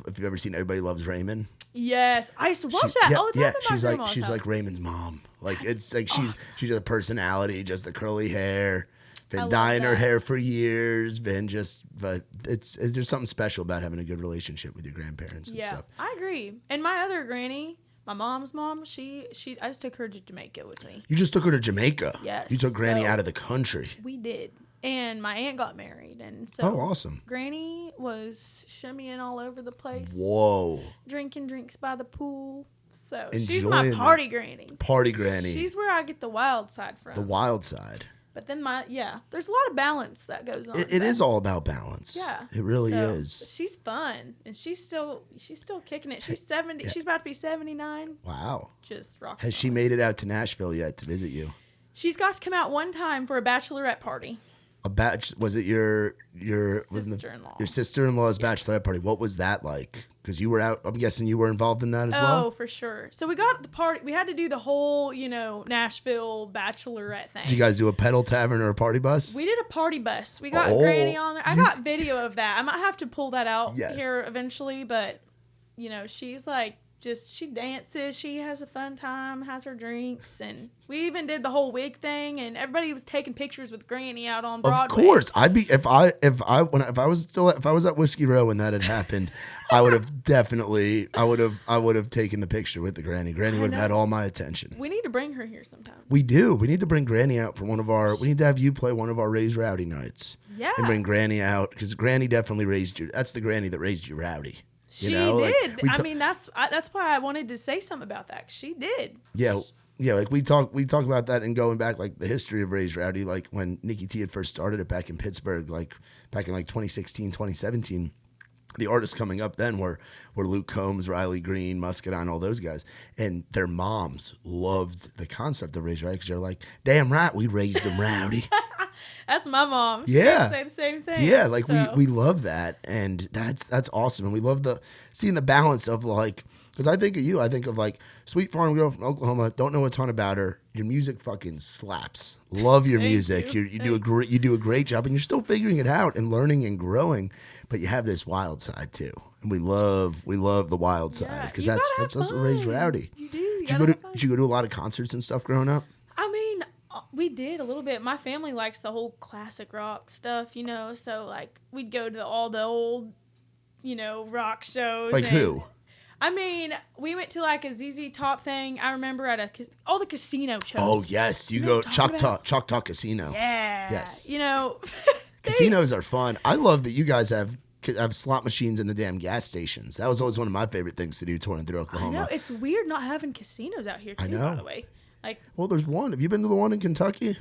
if you've ever seen Everybody Loves Raymond. Yes, I used to watch that all the time. Yeah, she's like Raymond's mom. Like it's like she's a personality, just the curly hair. Been dyeing her hair for years. But there's something special about having a good relationship with your grandparents and stuff. I agree. And my other granny, my mom's mom, I just took her to Jamaica with me. You just took her to Jamaica? Yes. You took Granny out of the country. We did. And my aunt got married, and so awesome. Granny was shimmying all over the place. Whoa. Drinking drinks by the pool. So Enjoying she's my party granny. Party granny. She's where I get the wild side from. The wild side. But then there's a lot of balance that goes on. It is all about balance. Yeah. It really is. She's fun, and she's still kicking it. She's 70. Yeah. She's about to be 79. Wow. Just rocking. Has she made it out to Nashville yet to visit you? She's got to come out one time for a bachelorette party. Was it your sister-in-law? Your sister-in-law's bachelorette party. What was that like? Because you were out. I'm guessing you were involved in that as well. Oh, for sure. So we got the party. We had to do the whole, Nashville bachelorette thing. Did you guys do a pedal tavern or a party bus? We did a party bus. We got Granny on there. I got video of that. I might have to pull that out here eventually, but she's like just she dances, she has a fun time, has her drinks, and we even did the whole wig thing, and everybody was taking pictures with Granny out on Broadway. Of course, I'd be if I was at Whiskey Row when that had happened, I would have definitely I would have taken the picture with the Granny. Granny would have had all my attention. We need to bring her here sometime. We do. We need to bring Granny out for we need to have you play one of our Raised Rowdy nights. Yeah. And bring Granny out because Granny definitely raised you. That's the Granny that raised you rowdy. She you know? did. I mean, that's why I wanted to say something about that. 'Cause she did. Yeah. Yeah, like we talk about that and going back like the history of Raised Rowdy, like when Nikki T had first started it back in Pittsburgh, like back in like 2016, 2017. The artists coming up then were Luke Combs, Riley Green, Muscadine, all those guys. And their moms loved the concept of Raised Rowdy because they're like, damn right, we raised them rowdy. That's my mom. Yeah. She would say the same thing. Yeah, like so. we love that. And that's awesome. And we love seeing the balance of like, because I think of you, I think of like sweet farm girl from Oklahoma, don't know a ton about her. Your music fucking slaps. Love your music. You do a great job and you're still figuring it out and learning and growing. But you have this wild side too, and we love the wild side because that's what Raised Rowdy. You do. Did you go to a lot of concerts and stuff growing up? I mean, we did a little bit. My family likes the whole classic rock stuff, you know. So like, we'd go to all the old, you know, rock shows. Like who? I mean, we went to like a ZZ Top thing. I remember at all the casino shows. Oh yes, you go Choctaw Casino. Yeah. Yes. You know. Casinos are fun. I love that you guys have slot machines in the damn gas stations. That was always one of my favorite things to do touring through Oklahoma. I know. It's weird not having casinos out here, too, I know. by the way. Like, well, there's one. Have you been to the one in Kentucky?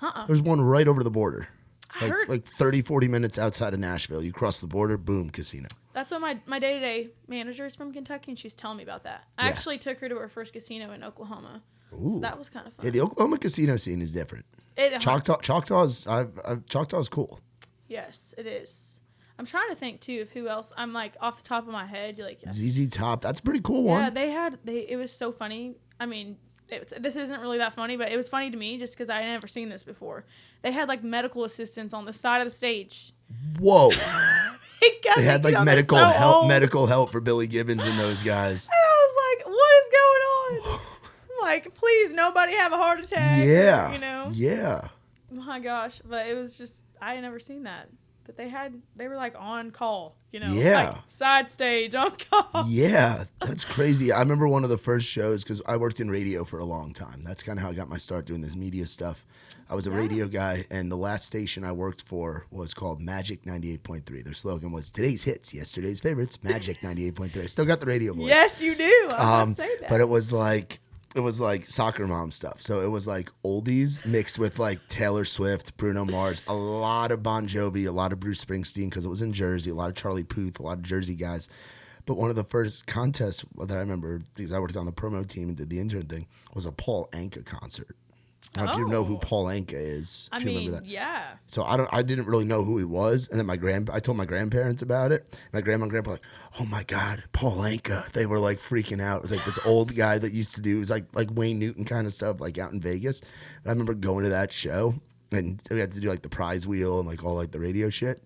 Uh-uh. There's one right over the border. I heard. Like 30, 40 minutes outside of Nashville. You cross the border, boom, casino. That's what my day-to-day manager is from Kentucky, and she's telling me about that. I actually took her to her first casino in Oklahoma. Ooh. So that was kind of fun. Yeah, the Oklahoma casino scene is different. Choctaw's cool. Yes, it is. I'm trying to think too of who else. I'm like off the top of my head. You're like ZZ Top. That's a pretty cool one. Yeah, it was so funny. I mean, this isn't really that funny, but it was funny to me just because I had never seen this before. They had like medical assistants on the side of the stage. Whoa. They had like medical help for Billy Gibbons and those guys. And I was like, what is going on? I'm like, please, nobody have a heart attack. Yeah. Or, you know. Yeah. Oh my gosh, but it was just I had never seen that. But they were like on call, you know, yeah, like side stage on call. Yeah, that's crazy. I remember one of the first shows because I worked in radio for a long time. That's kind of how I got my start doing this media stuff. I was a radio guy, and the last station I worked for was called Magic 98.3. Their slogan was "Today's hits, yesterday's favorites." Magic 98.3. I still got the radio voice. Yes, you do. I was say that. But it was like soccer mom stuff. So it was like oldies mixed with like Taylor Swift, Bruno Mars, a lot of Bon Jovi, a lot of Bruce Springsteen because it was in Jersey, a lot of Charlie Puth, a lot of Jersey guys. But one of the first contests that I remember, because I worked on the promo team and did the intern thing, was a Paul Anka concert. I don't know if you know who Paul Anka is. I mean, yeah. So I didn't really know who he was, and then I told my grandparents about it. My grandma and grandpa were like, oh my God, Paul Anka. They were like freaking out. It was like this old guy that used to do, it was like Wayne Newton kind of stuff, like out in Vegas. And I remember going to that show, and we had to do like the prize wheel and like all like the radio shit.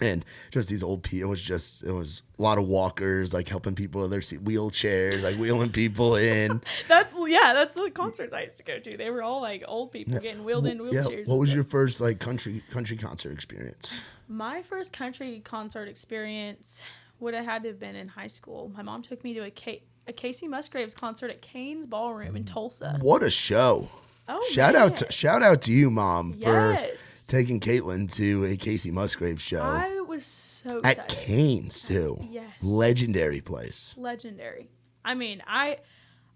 And just these old people, it was a lot of walkers, like helping people with their wheelchairs, like wheeling people in. That's the concerts I used to go to. They were all like old people getting wheeled in wheelchairs. Yeah. What was your first like country concert experience? My first country concert experience would have had to have been in high school. My mom took me to a Casey Musgraves concert at Kane's Ballroom in Tulsa. What a show! Oh, shout out to you, Mom, for taking Kaitlyn to a Casey Musgraves show. I was so excited. At Kane's too. Yes. Legendary place. Legendary. I mean,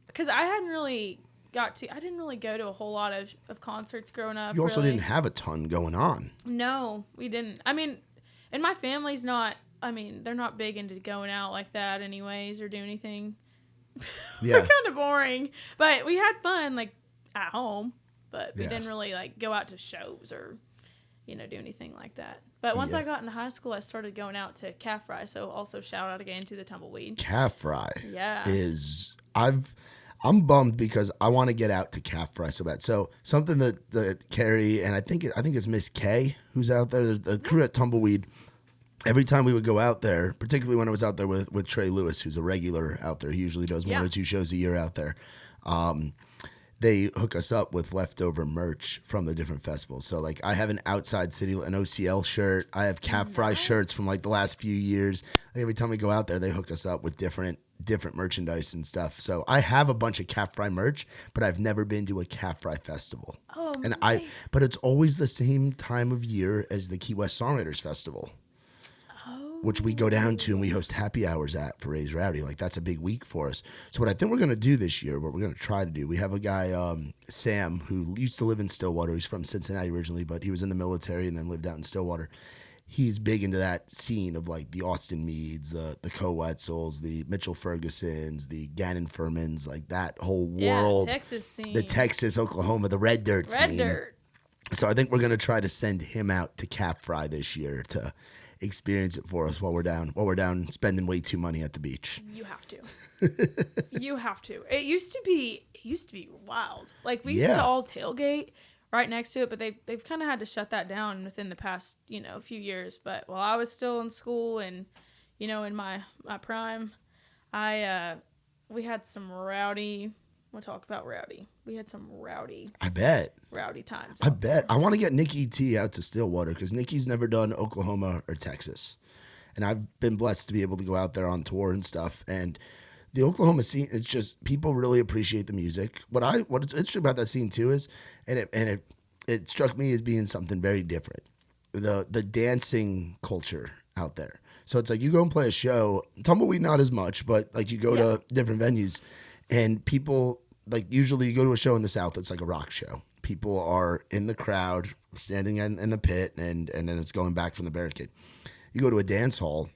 because I didn't really go to a whole lot of concerts growing up. You also didn't have a ton going on. No, we didn't. I mean, and my family's they're not big into going out like that anyways or do anything. Yeah. We're kind of boring. But we had fun, like, at home, but we didn't really like go out to shows or do anything like that. But once I got into high school, I started going out to Calf Fry, so also shout out again to the Tumbleweed. Calf Fry is I'm bummed because I want to get out to Calf Fry so bad. So something that Carrie and I think it's Miss K who's out there, the crew at Tumbleweed, every time we would go out there, particularly when I was out there with Trey Lewis, who's a regular out there, he usually does one or two shows a year out there. They hook us up with leftover merch from the different festivals. So like I have an Outside City, an OCL shirt. I have Cap Fry shirts from like the last few years. Like every time we go out there, they hook us up with different merchandise and stuff. So I have a bunch of Cap Fry merch, but I've never been to a Cap Fry festival. Oh, and but it's always the same time of year as the Key West Songwriters Festival, which we go down to and we host happy hours at for Raise Rowdy. Like that's a big week for us. So what I think we're going to do this year, what we're going to try to do, we have a guy, Sam, who used to live in Stillwater. He's from Cincinnati originally, but he was in the military and then lived out in Stillwater. He's big into that scene of like the Austin Meads, the Co-Wetzels, the Mitchell Fergusons, the Gannon Furmans, like that whole world. Texas scene. The Texas, Oklahoma, the Red Dirt scene. Red Dirt. So I think we're going to try to send him out to Cap Fry this year to experience it for us while we're down spending way too money at the beach. You have to. You have to. It used to be wild. Like we used to all tailgate right next to it, but they've kind of had to shut that down within the past, few years. But while I was still in school and, in my prime, we had some rowdy. We'll talk about rowdy. We had some rowdy. I bet. Rowdy times. I bet. I want to get Nikki T out to Stillwater because Nikki's never done Oklahoma or Texas. And I've been blessed to be able to go out there on tour and stuff. And the Oklahoma scene, it's just people really appreciate the music. What's interesting about that scene too is, it struck me as being something very different. The dancing culture out there. So it's like you go and play a show, Tumbleweed not as much, but like you go to different venues. And people, like, usually you go to a show in the South, it's like a rock show. People are in the crowd, standing in the pit, and then it's going back from the barricade. You go to a dance hall,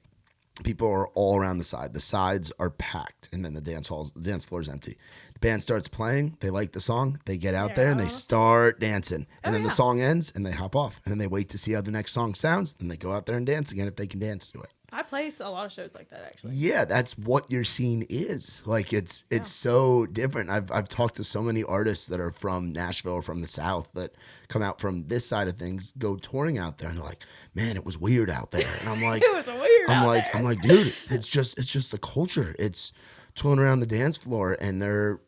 people are all around the side. The sides are packed, and then the dance floor is empty. The band starts playing, they like the song, they get out there, and they start dancing. And then the song ends, and they hop off. And then they wait to see how the next song sounds, then they go out there and dance again if they can dance to it. I play a lot of shows like that, actually. Yeah, that's what your scene is. Like it's so different. I've talked to so many artists that are from Nashville or from the South that come out from this side of things, go touring out there, and they're like, "Man, it was weird out there." And I'm like, "It was weird." I'm like, dude, it's just the culture. It's twirling around the dance floor, and they're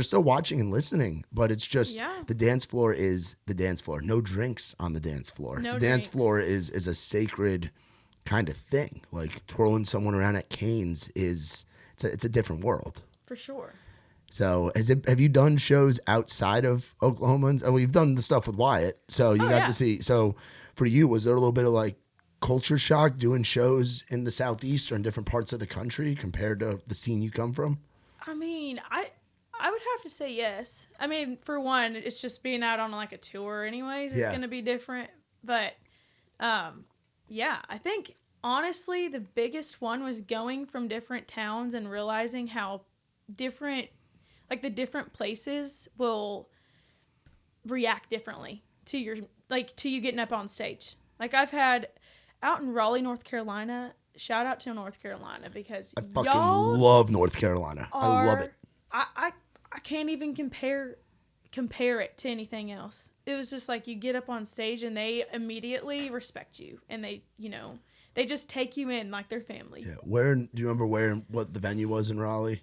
still watching and listening, but it's just the dance floor is the dance floor. No drinks on the dance floor. The dance floor is a sacred kind of thing. Like twirling someone around at Cane's it's a different world for sure. So have you done shows outside of Oklahoma? Well, you've done the stuff with Wyatt, so you got to see. So for you, was there a little bit of like culture shock doing shows in the Southeast or in different parts of the country compared to the scene you come from? I mean, I would have to say yes. I mean, for one, it's just being out on like a tour anyways. It's going to be different. But I think honestly the biggest one was going from different towns and realizing how different, like the different places will react differently to you getting up on stage. Like I've had out in Raleigh, North Carolina, shout out to North Carolina because I fucking love North Carolina. I love it. I can't even compare it to anything else. It was just like you get up on stage and they immediately respect you and they just take you in like their family. Yeah. Do you remember what the venue was in Raleigh?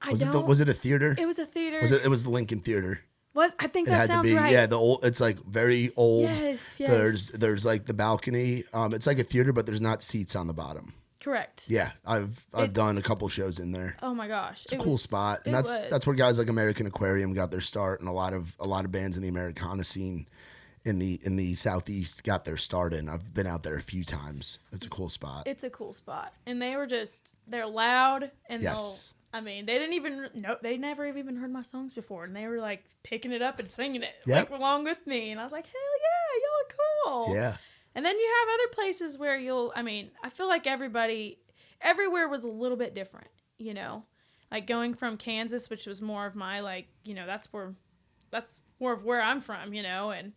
Was it a theater? It was a theater. It was the Lincoln Theater. I think that sounds right. Yeah, the old. It's like very old. Yes. There's like the balcony. It's like a theater, but there's not seats on the bottom. Correct. Yeah, I've done a couple shows in there. Oh my gosh, it's a cool spot, and that's where guys like American Aquarium got their start, and a lot of bands in the Americana scene in the Southeast got their start in. I've been out there a few times. It's a cool spot. It's a cool spot, and they're loud, and they never even heard my songs before, and they were like picking it up and singing it like along with me, and I was like, hell yeah, y'all are cool. Yeah. And then you have other places where I feel like everywhere was a little bit different, like going from Kansas, which was more of my that's more of where I'm from, and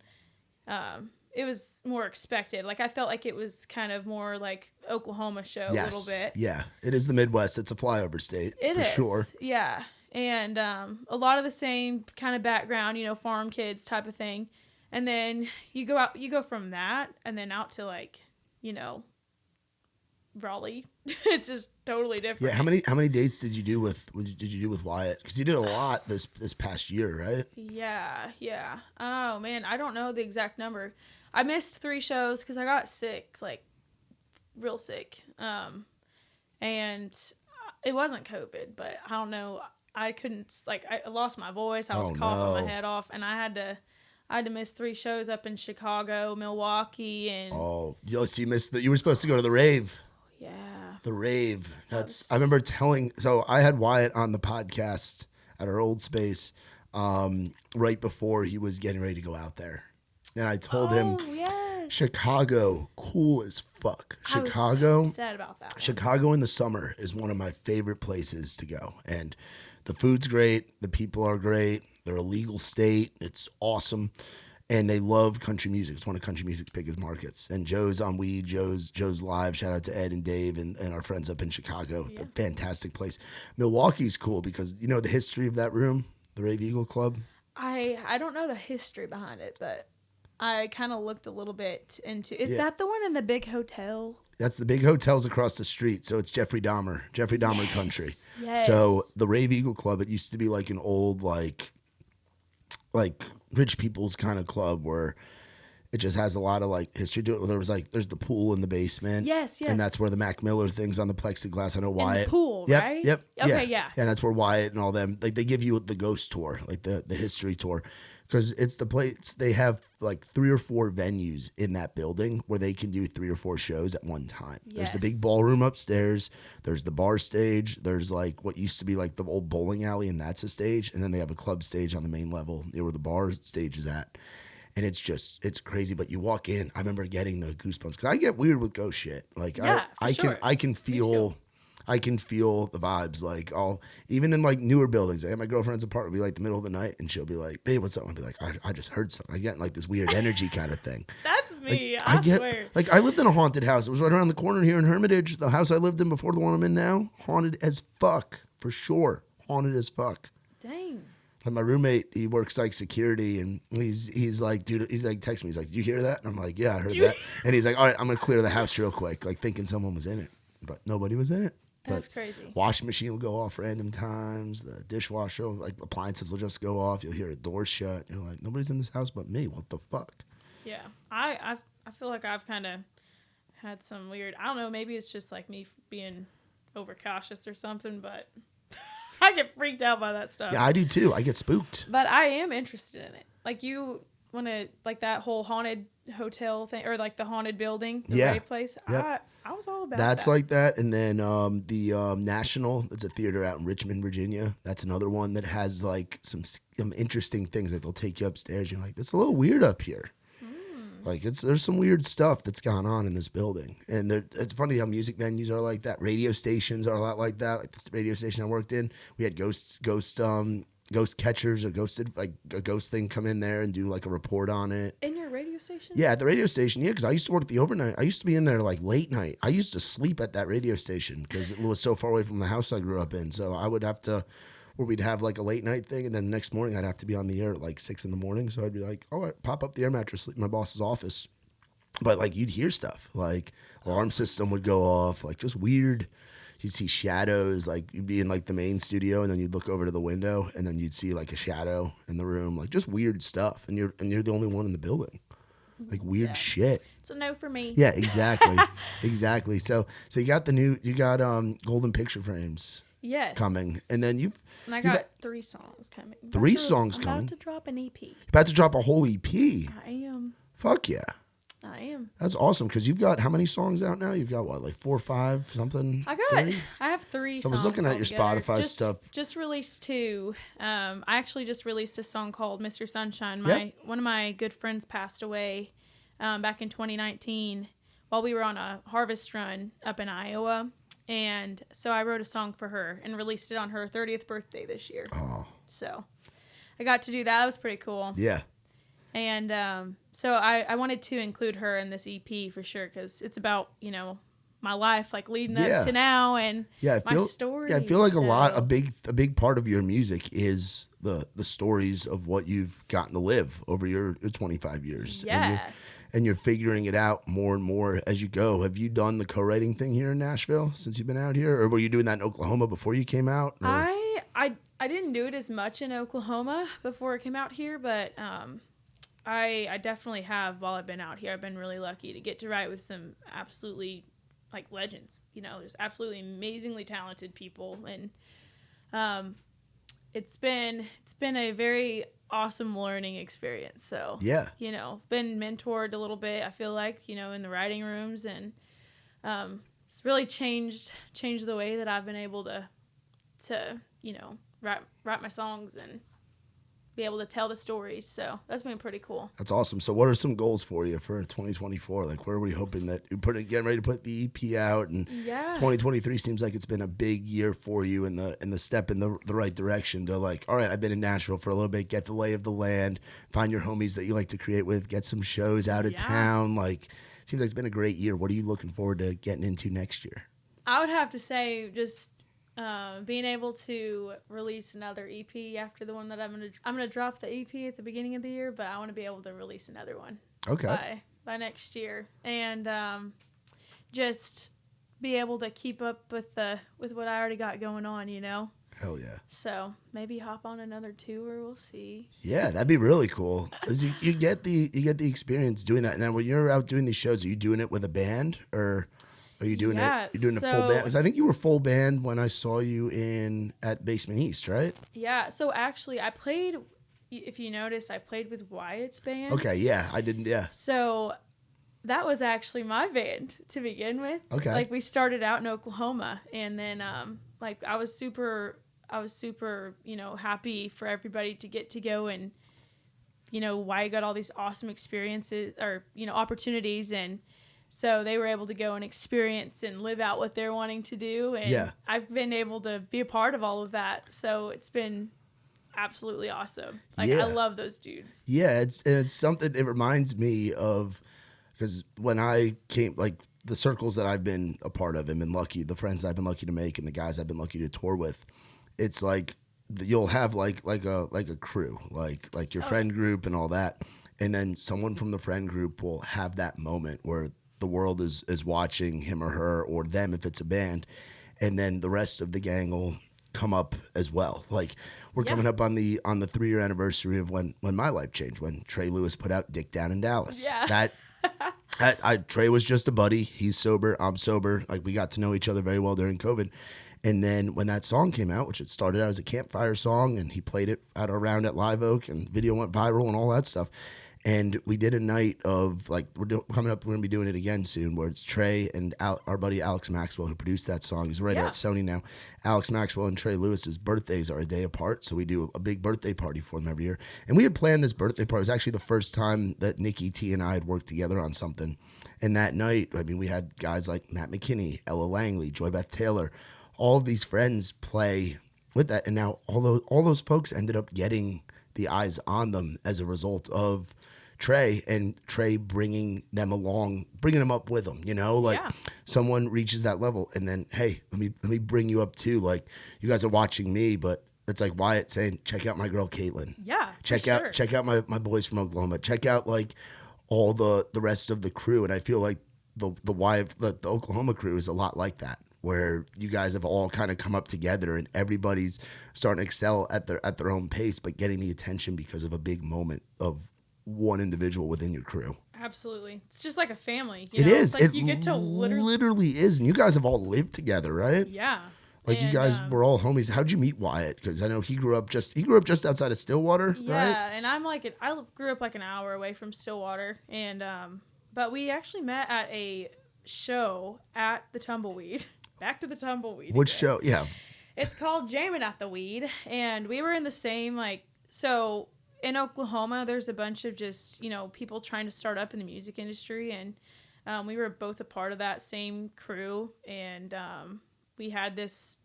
it was more expected. Like I felt like it was kind of more like Oklahoma show a little bit. Yeah, it is the Midwest. It's a flyover state for sure. Yeah, and a lot of the same kind of background, farm kids type of thing. And then you go from that and then out to Raleigh. It's just totally different. Yeah, how many dates did you do with Wyatt? Because you did a lot this past year, right? Yeah. Oh man, I don't know the exact number. I missed 3 shows because I got sick, like real sick. And it wasn't COVID, but I don't know. I couldn't, like, I lost my voice. I was coughing my head off, and I had to miss 3 shows up in Chicago, Milwaukee, and so you missed you were supposed to go to the rave. Yeah. The rave. I remember so I had Wyatt on the podcast at our old space right before he was getting ready to go out there. And I told him, yes. Chicago, cool as fuck. Chicago. I was so sad about that one. Chicago in the summer is one of my favorite places to go. And the food's great. The people are great. They're a legal state. It's awesome. And they love country music. It's one of country music's biggest markets. And Joe's on weed. Joe's live. Shout out to Ed and Dave and our friends up in Chicago. Yeah. They're a fantastic place. Milwaukee's cool because you know the history of that room, the Rave Eagle Club? I don't know the history behind it, but I kind of looked a little bit into. Is that the one in the big hotel? That's the big hotels across the street. So it's Jeffrey Dahmer country. Yes. So the Rave Eagle Club, it used to be like an old like rich people's kind of club where it just has a lot of like history to it. There's the pool in the basement. Yes. And that's where the Mac Miller thing's on the plexiglass. I know Wyatt. In the pool, yep, right? Yep. Okay, yeah. And that's where Wyatt and all them, like they give you the ghost tour, like the history tour. Because it's the place, they have like 3 or 4 venues in that building where they can do 3 or 4 shows at one time. Yes. There's the big ballroom upstairs. There's the bar stage. There's like what used to be like the old bowling alley, and that's a stage. And then they have a club stage on the main level near where the bar stage is at. And it's crazy. But you walk in, I remember getting the goosebumps because I get weird with ghost shit. Like I can feel the vibes, like even in like newer buildings. Like at my girlfriend's apartment, it'll be like the middle of the night, and she'll be like, "Babe, what's up?" I'll be like, "I just heard something." I get like this weird energy kind of thing. That's me. Like, I swear. Like I lived in a haunted house. It was right around the corner here in Hermitage. The house I lived in before the one I'm in now, haunted as fuck for sure. Haunted as fuck. Dang. And my roommate, he works like security, and he's like, dude, he's like, text me. He's like, "Did you hear that?" And I'm like, "Yeah, I heard that." And he's like, "All right, I'm gonna clear the house real quick," like thinking someone was in it, but nobody was in it. That's crazy. Washing machine will go off random times. The dishwasher, like appliances, will just go off. You'll hear a door shut. You're like, nobody's in this house but me. What the fuck? Yeah, I feel like I've kind of had some weird. I don't know. Maybe it's just like me being overcautious or something, but I get freaked out by that stuff. Yeah, I do too. I get spooked. But I am interested in it. Like you want to like that whole haunted hotel thing or like the haunted building, the rave place. Yep. I was all about that's that. Like that. And then the National, it's a theater out in Richmond, Virginia. That's another one that has like some interesting things that they'll take you upstairs. You're like, that's a little weird up here. Like there's some weird stuff that's gone on in this building. And it's funny how music venues are like that. Radio stations are a lot like that. Like this radio station I worked in, we had ghost catchers or a ghost thing come in there and do like a report on it. In your radio station? Yeah, at the radio station. Yeah, because I used to work at the overnight. I used to be in there like late night. I used to sleep at that radio station because it was so far away from the house I grew up in. So I would have to, where we'd have like a late night thing, and then the next morning I'd have to be on the air at like 6 a.m. So I'd be like, all right, pop up the air mattress, sleep in my boss's office. But like you'd hear stuff like alarm system would go off, like just weird. You'd see shadows, like you'd be in like the main studio, and then you'd look over to the window, and then you'd see like a shadow in the room, like just weird stuff. And you're the only one in the building, like weird shit. It's a no for me. Yeah, exactly, exactly. So you got golden picture frames. Yes. Coming, and then I got 3 songs coming. 3 songs coming. I'm about to drop an EP. You're about to drop a whole EP. I am. Fuck yeah. I am. That's awesome because you've got how many songs out now? You've got what, like 4 or 5 something? I have 3 songs. So I was looking at your Spotify stuff. Just released 2. I actually just released a song called Mr. Sunshine. One of my good friends passed away back in 2019 while we were on a harvest run up in Iowa. And so I wrote a song for her and released it on her 30th birthday this year. Oh. So I got to do that. That was pretty cool. Yeah. And so I wanted to include her in this EP for sure because it's about, my life, like leading up to now and my story. Yeah, I feel like a big part of your music is the stories of what you've gotten to live over your 25 years. Yeah. and you're figuring it out more and more as you go. Have you done the co-writing thing here in Nashville since you've been out here, or were you doing that in Oklahoma before you came out? Or? I didn't do it as much in Oklahoma before I came out here, but I definitely have while I've been out here. I've been really lucky to get to write with some absolutely like legends, just absolutely amazingly talented people, and it's been a very awesome learning experience. So yeah, been mentored a little bit, I feel like, in the writing rooms, and it's really changed the way that I've been able to write my songs and be able to tell the stories. So that's been pretty cool. That's awesome. So what are some goals for you for 2024? Like, where are we hoping that you're getting ready to put the EP out? And 2023 seems like it's been a big year for you and the step in the right direction to, like, all right, I've been in Nashville for a little bit, get the lay of the land, find your homies that you like to create with, get some shows out of town. Like, seems like it's been a great year. What are you looking forward to getting into next year? I would have to say just being able to release another EP after the one that I'm gonna drop the EP at the beginning of the year, but I want to be able to release another one. Okay. By next year, and just be able to keep up with what I already got going on. Hell yeah. So maybe hop on another tour. We'll see. Yeah, that'd be really cool. You get the experience doing that. Now, when you're out doing these shows, are you doing it with a band, or are you doing it? You're doing a full band? Because I think you were full band when I saw you at Basement East, right? Yeah. So actually, I played. If you notice, I played with Wyatt's band. Okay. Yeah, I didn't. Yeah. So that was actually my band to begin with. Okay. Like, we started out in Oklahoma, and then I was super happy for everybody to get to go, and Wyatt got all these awesome experiences or opportunities, and so they were able to go and experience and live out what they're wanting to do. And I've been able to be a part of all of that. So it's been absolutely awesome. Like, I love those dudes. Yeah, it's something, it reminds me of, because when I came, like, the circles that I've been a part of and been lucky, the friends that I've been lucky to make and the guys I've been lucky to tour with, it's like you'll have like a crew, like your friend group and all that. And then someone from the friend group will have that moment where the world is watching him or her, or them if it's a band, and then the rest of the gang will come up as well. Like, we're coming up on the 3-year anniversary of when my life changed, when Trey Lewis put out Dick Down in Dallas. Yeah. Trey was just a buddy. He's sober, I'm sober. Like, we got to know each other very well during COVID. And then when that song came out, which it started out as a campfire song, and he played it around at Live Oak, and the video went viral and all that stuff. And we did a night of, like, we're going to be doing it again soon, where it's Trey and our buddy Alex Maxwell, who produced that song. He's a writer at Sony now. Alex Maxwell and Trey Lewis's birthdays are a day apart, so we do a big birthday party for them every year. And we had planned this birthday party. It was actually the first time that Nikki T and I had worked together on something. And that night, I mean, we had guys like Matt McKinney, Ella Langley, Joy Beth Taylor, all of these friends play with that. And now all those folks ended up getting the eyes on them as a result of Trey, and Trey bringing them up with him, someone reaches that level, and then, hey, let me bring you up too. Like, you guys are watching me, but it's like Wyatt saying, check out my girl Kaitlyn. Yeah. Check out my boys from Oklahoma. Check out, like, all the rest of the crew. And I feel like the Oklahoma crew is a lot like that, where you guys have all kind of come up together and everybody's starting to excel at their own pace, but getting the attention because of a big moment of one individual within your crew. Absolutely. It's just like a family. It is. It's like you get to literally is. And you guys have all lived together, right? Yeah. Like, you guys were all homies. How'd you meet Wyatt? Because I know he grew up just outside of Stillwater, right? Yeah, and I grew up like an hour away from Stillwater, and but we actually met at a show at the Tumbleweed. Back to the Tumbleweed. Which again. show? Yeah. It's called Jammin' at the Weed, and we were in the same, so in Oklahoma, there's a bunch of just, people trying to start up in the music industry, and we were both a part of that same crew, and we had this,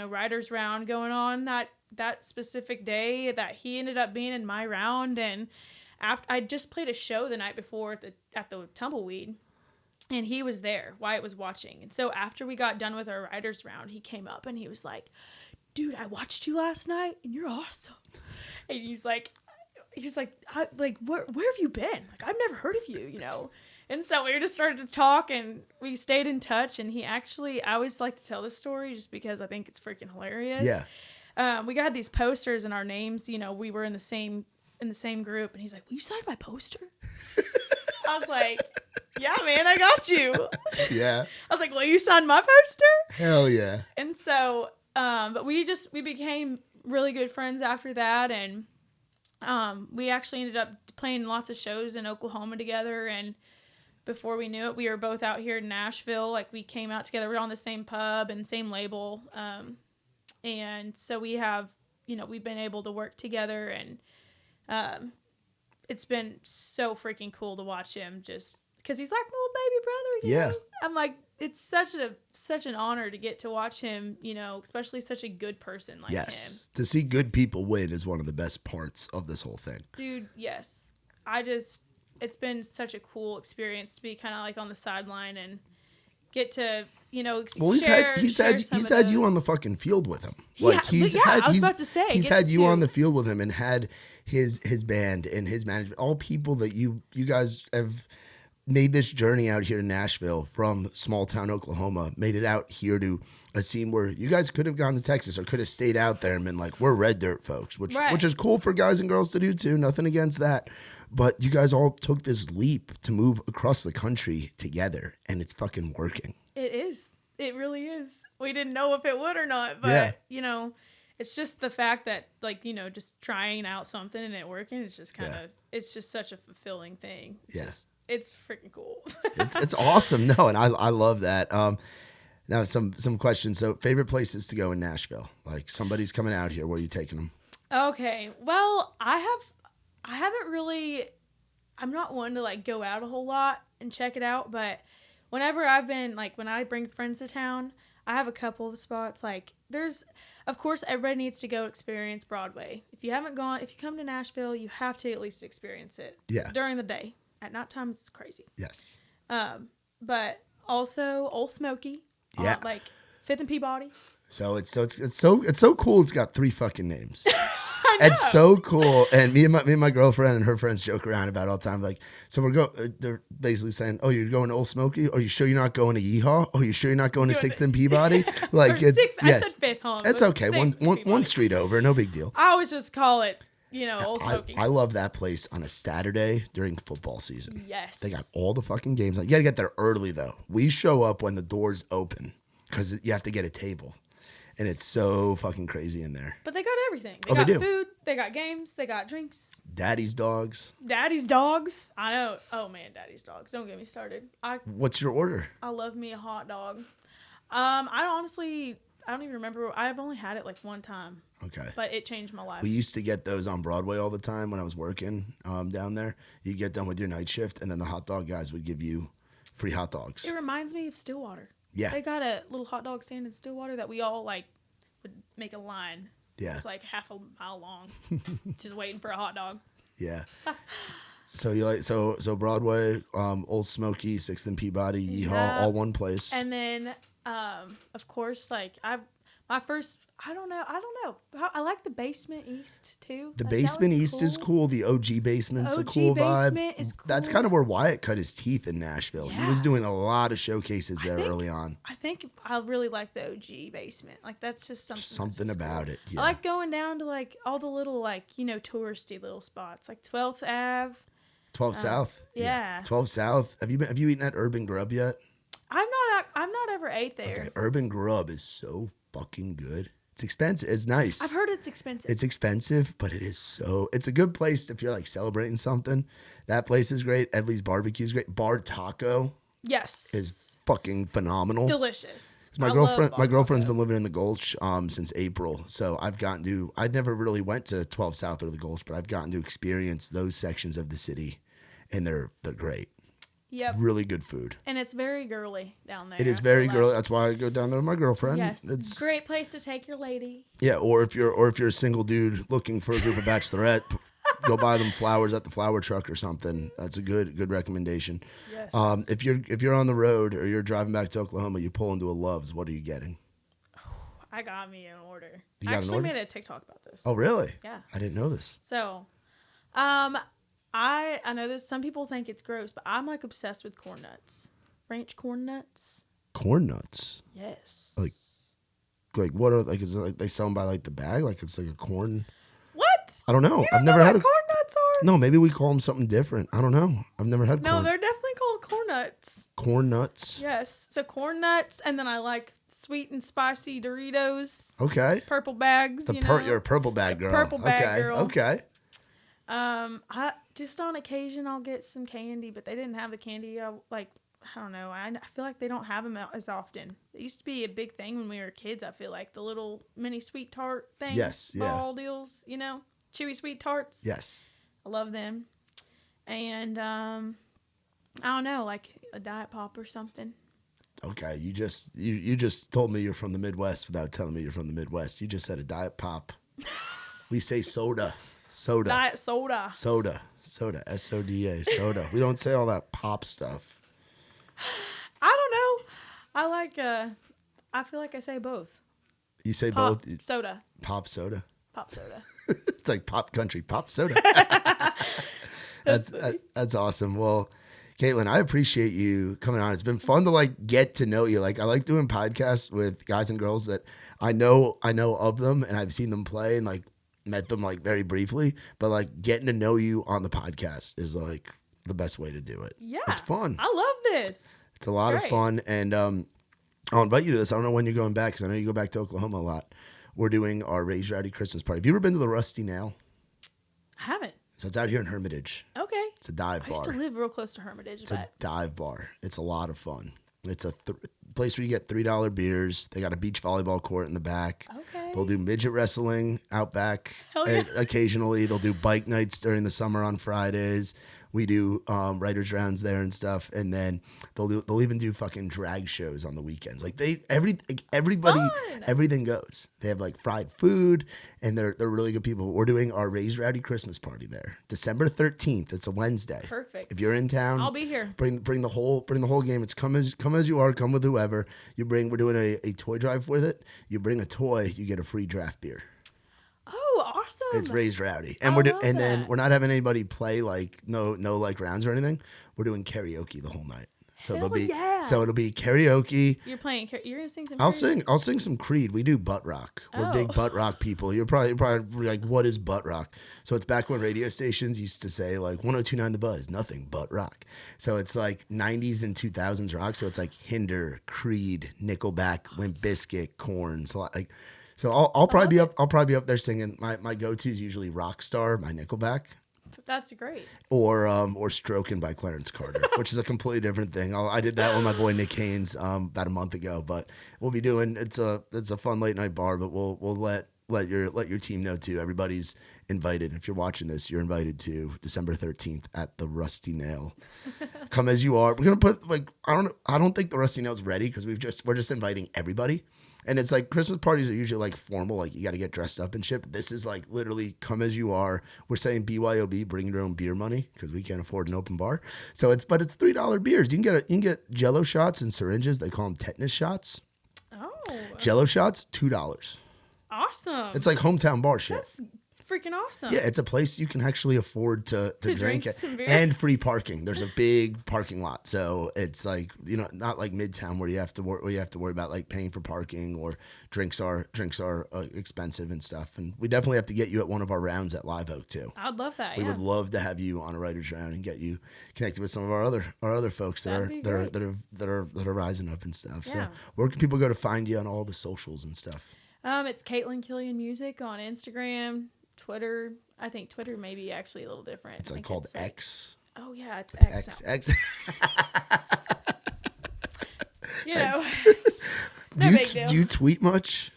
writers round going on that specific day that he ended up being in my round, and after I just played a show the night before at the Tumbleweed, and he was there. Wyatt was watching, and so after we got done with our writers round, he came up and he was like, "Dude, I watched you last night, and you're awesome." And he's like, he's like, where have you been? Like, I've never heard of you, you know? And so we just started to talk, and we stayed in touch. And he actually, I always like to tell this story just because I think it's freaking hilarious. Yeah. We got these posters and our names, you know, we were in the same group. And he's like, will you sign my poster? I was like, yeah, man, I got you. Yeah. I was like, will you sign my poster? Hell yeah. And so, but we became really good friends after that. And we actually ended up playing lots of shows in Oklahoma together. And before we knew it, we were both out here in Nashville. Like, we came out together. We were on the same pub and same label. And so we have, you know, we've been able to work together. And it's been so freaking cool to watch him, just because he's like my little baby brother. You know? I'm like, it's such an honor to get to watch him, you know, especially such a good person like him. To see good people win is one of the best parts of this whole thing. Dude, yes. It's been such a cool experience to be kind of like on the sideline and get to, you know, he's had you on the fucking field with him. Like, I was about to say, he's had you on the field with him and had his band and his management, all people that you guys have made this journey out here in Nashville from small town Oklahoma, made it out here to a scene where you guys could have gone to Texas or could have stayed out there and been like, we're red dirt folks, which is cool for guys and girls to do too. Nothing against that. But you guys all took this leap to move across the country together, and it's fucking working. It is. It really is. We didn't know if it would or not, but, you know, it's just the fact that, like, you know, just trying out something and it working, it's just kind of, it's just such a fulfilling thing. It's freaking cool. it's awesome. No, and I love that. Now, some questions. So, favorite places to go in Nashville? Like, somebody's coming out here. Where are you taking them? Okay. Well, I'm not one to, like, go out a whole lot and check it out, but whenever I've been, like, when I bring friends to town, I have a couple of spots. Like, of course, everybody needs to go experience Broadway. If you come to Nashville, you have to at least experience it. Yeah. During the day. At nighttime, it's crazy. Yes. But also Old Smoky. Yeah. Like 5th and Peabody. So it's so cool. It's got 3 fucking names. I know. It's so cool. And me and my girlfriend and her friends joke around about it all the time. Like, so they're basically saying, "Oh, you're going to Old Smoky? Are you sure you're not going to Yeehaw? Oh, you sure you're not going to 6th and Peabody?" Like, it's I said 5th home. It's okay. One street over, no big deal. I always just call it, you know, Old Smoky. I love that place on a Saturday during football season. Yes. They got all the fucking games. You got to get there early though. We show up when the doors open because you have to get a table. And it's so fucking crazy in there. But they got everything. They do. Food. They got games. They got drinks. Daddy's dogs. Daddy's dogs. I know. Oh, man, Daddy's dogs. Don't get me started. What's your order? I love me a hot dog. I don't even remember. I've only had it like one time. Okay. But it changed my life. We used to get those on Broadway all the time when I was working down there. You'd get done with your night shift, and then the hot dog guys would give you free hot dogs. It reminds me of Stillwater. Yeah. They got a little hot dog stand in Stillwater that we all, like, would make a line. Yeah. It's like half a mile long, just waiting for a hot dog. Yeah. So you like so Broadway, Old Smoky, 6th and Peabody, Yeehaw, all one place. And then, of course, like I don't know. I like the Basement East too. The Basement East is cool. The OG Basement's a cool vibe. Is cool. That's kind of where Wyatt cut his teeth in Nashville. Yeah. He was doing a lot of showcases there early on. I think I really like the OG Basement. Like, that's just something about cool. it. Yeah. I like going down to, like, all the little, like, you know, touristy little spots, like 12th Ave. 12 South. Yeah. 12 South. Have you eaten at Urban Grub yet? I've not ever ate there. Okay. Urban Grub is so fucking good. It's expensive. It's nice. I've heard it's expensive. It's expensive, but it's a good place if you're like celebrating something. That place is great. Edley's Barbecue is great. Bar Taco. Yes. Is fucking phenomenal. Delicious. My girlfriend's been living in the Gulch since April, so I never really went to 12 South or the Gulch, but I've gotten to experience those sections of the city, and they're great. Yep. Really good food. And it's very girly down there. It is very girly. That's why I go down there with my girlfriend. Yes. It's a great place to take your lady. Yeah, or if you're a single dude looking for a group of bachelorette, go buy them flowers at the flower truck or something. That's a good recommendation. Yes. If you're on the road or you're driving back to Oklahoma, you pull into a Love's. What are you getting? I got me an order. You got I an actually order? made a TikTok about this. Oh, really? Yeah. I didn't know this. So, I know this. Some people think it's gross, but I'm like obsessed with corn nuts. Ranch corn nuts. Corn nuts. Yes. Like what are like? Is it like they sell them by like the bag? Like it's like a corn. What? I don't know. You I've don't never know had what corn nuts are. No, maybe we call them something different. I don't know. I've never had No, corn. they're definitely called corn nuts. Corn nuts. Yes. So corn nuts, and then I like sweet and spicy Doritos. Okay. Purple bags. You're a purple bag girl. Purple bag girl. Okay. I just on occasion I'll get some candy, but they didn't have the candy. I don't know. I feel like they don't have them out as often. It used to be a big thing when we were kids. I feel like the little mini sweet tart things. Yes. Yeah. Ball deals. Chewy sweet tarts. Yes. I love them. And I don't know, like a Diet Pop or something. Okay. You just told me you're from the Midwest without telling me you're from the Midwest. You just said a Diet Pop. We say soda. Soda. Diet soda. Soda. SODA. Soda. We don't say all that pop stuff. I don't know. I feel like I say both. You say Pop both? soda. Pop soda. Pop soda. It's like pop country, pop soda. That's awesome. Well, Kaitlyn, I appreciate you coming on. It's been fun to like get to know you. Like I like doing podcasts with guys and girls that I know of them and I've seen them play and like met them like very briefly, but like getting to know you on the podcast is like the best way to do it. Yeah. It's fun. I love this. It's a lot of fun. And I'll invite you to this. I don't know when you're going back because I know you go back to Oklahoma a lot. We're doing our Raised Rowdy Christmas party. Have you ever been to the Rusty Nail? I haven't. So it's out here in Hermitage. Okay. It's a dive bar. I used to live real close to Hermitage. It's a dive bar. It's a lot of fun. It's a place where you get $3 beers. They got a beach volleyball court in the back. Okay. They'll do midget wrestling out back. Hell yeah. Occasionally. They'll do bike nights during the summer on Fridays. We do writers rounds there and stuff, and then they'll even do fucking drag shows on the weekends. Like everybody, Fun. everything goes. They have like fried food, and they're really good people. We're doing our Raised Rowdy Christmas party there, December 13th. It's a Wednesday. Perfect. If you're in town, I'll be here. Bring the whole game. It's come as you are. Come with whoever you bring. We're doing a toy drive with it. You bring a toy, you get a free draft beer. Oh, awesome! It's Raised Rowdy, and then we're not having anybody play like no like rounds or anything. We're doing karaoke the whole night. So Hell it'll be You're karaoke. You're gonna sing some. I'll sing some Creed. We do butt rock. We're big butt rock people. You're probably like, what is butt rock? So it's back when radio stations used to say like 102.9 The Buzz, nothing but rock. So it's like 90s and 2000s rock. So it's like Hinder, Creed, Nickelback, Limp Bizkit, Korn. So I'll probably be up. I'll probably be up there singing. My go-to is usually Rockstar by Nickelback. That's great. Or Stroking by Clarence Carter, which is a completely different thing. I did that with my boy Nick Haynes about a month ago. But we'll be doing it's a fun late night bar. But we'll let your team know too. Everybody's invited. If you're watching this, you're invited to December 13th at the Rusty Nail. Come as you are. We're gonna put I don't think the Rusty Nail's ready because we're just inviting everybody. And it's like Christmas parties are usually like formal, like you got to get dressed up and shit. But this is like literally come as you are. We're saying BYOB, bring your own beer money because we can't afford an open bar. So it's $3 beers. You can get Jello shots and syringes. They call them tetanus shots. Oh. Jello shots, $2. Awesome. It's like hometown bar shit. That's freaking awesome. Yeah, it's a place you can actually afford to drink some beer. and free parking. There's a big parking lot, so it's like not like Midtown where you have to worry about like paying for parking or drinks are expensive and stuff. And we definitely have to get you at one of our rounds at Live Oak too. I'd love that. We would love to have you on a writers round and get you connected with some of our other folks that are rising up and stuff. Yeah. So where can people go to find you on all the socials and stuff? It's Kaitlyn Kilian Music on Instagram, Twitter. I think Twitter may be actually a little different. It's like called X. Oh yeah, it's X. X. Do big deal. you tweet much?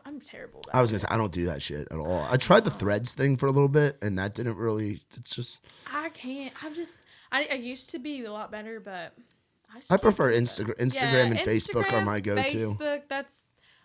I'm terrible about I was gonna say I don't do that shit at all. I tried the Threads thing for a little bit, and that didn't really. It's just I can't. I used to be a lot better, but I prefer Instagram and Instagram, Facebook are my go-to. Facebook,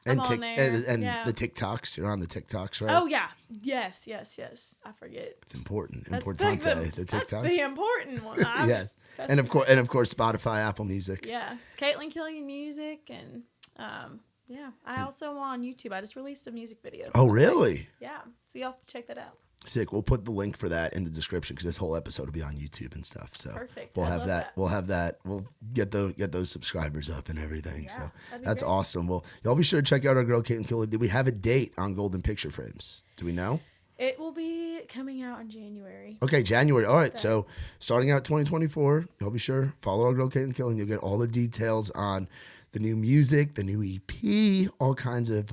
and I'm on there. The TikToks. You're on the TikToks, right? Oh yeah, yes. I forget. It's important. That's Importante. The That's TikToks. the important one. Yes, and of course Spotify, Apple Music. Yeah, it's Kaitlyn Kilian Music, and I also am on YouTube. I just released a music video. Oh really? Yeah, so you'll have to check that out. Sick. We'll put the link for that in the description because this whole episode will be on YouTube and stuff. So Perfect. we'll I have love that. We'll have that. We'll get those subscribers up and everything. Yeah, So that'd be that's great. awesome. Well, y'all be sure to check out our girl Kaitlyn Kilian. Did we have a date on Golden Picture Frames? Do we know? It will be coming out in January. Okay, January. All right. So starting out 2024, y'all be sure follow our girl Kaitlyn Kilian. You'll get all the details on the new music, the new EP, all kinds of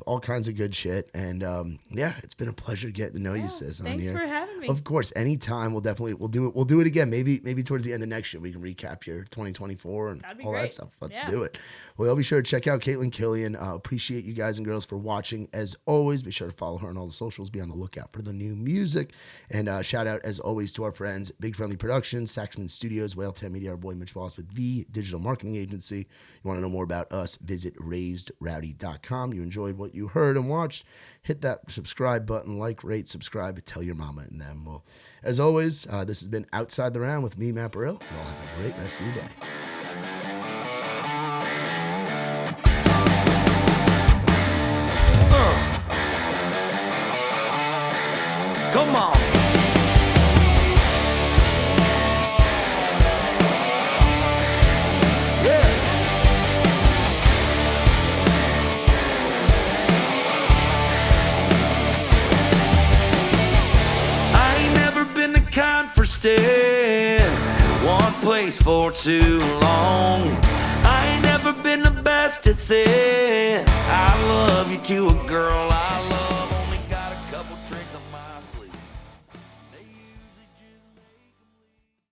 good shit. And yeah, it's been a pleasure getting to know you, sis. Thanks for having me. Of course, anytime. We'll do it again. Maybe towards the end of next year we can recap your 2024 and all great. that stuff. Let's do it. Well, y'all be sure to check out Kaitlyn Kilian. Appreciate you guys and girls for watching. As always, be sure to follow her on all the socials. Be on the lookout for the new music. And shout out as always to our friends, Big Friendly Productions, Saxman Studios, Whaletown Media, our boy Mitch Wallace with the digital marketing agency. You want to know more about us, visit raisedrowdy.com. You enjoyed what you heard and watched, hit that subscribe button, like, rate, subscribe, tell your mama and them. Well, as always, this has been Outside the Round with me, Matt Burrill. Y'all have a great rest of your day. Come on. For staying in one place for too long. I ain't never been the best at saying I love you to a girl I love.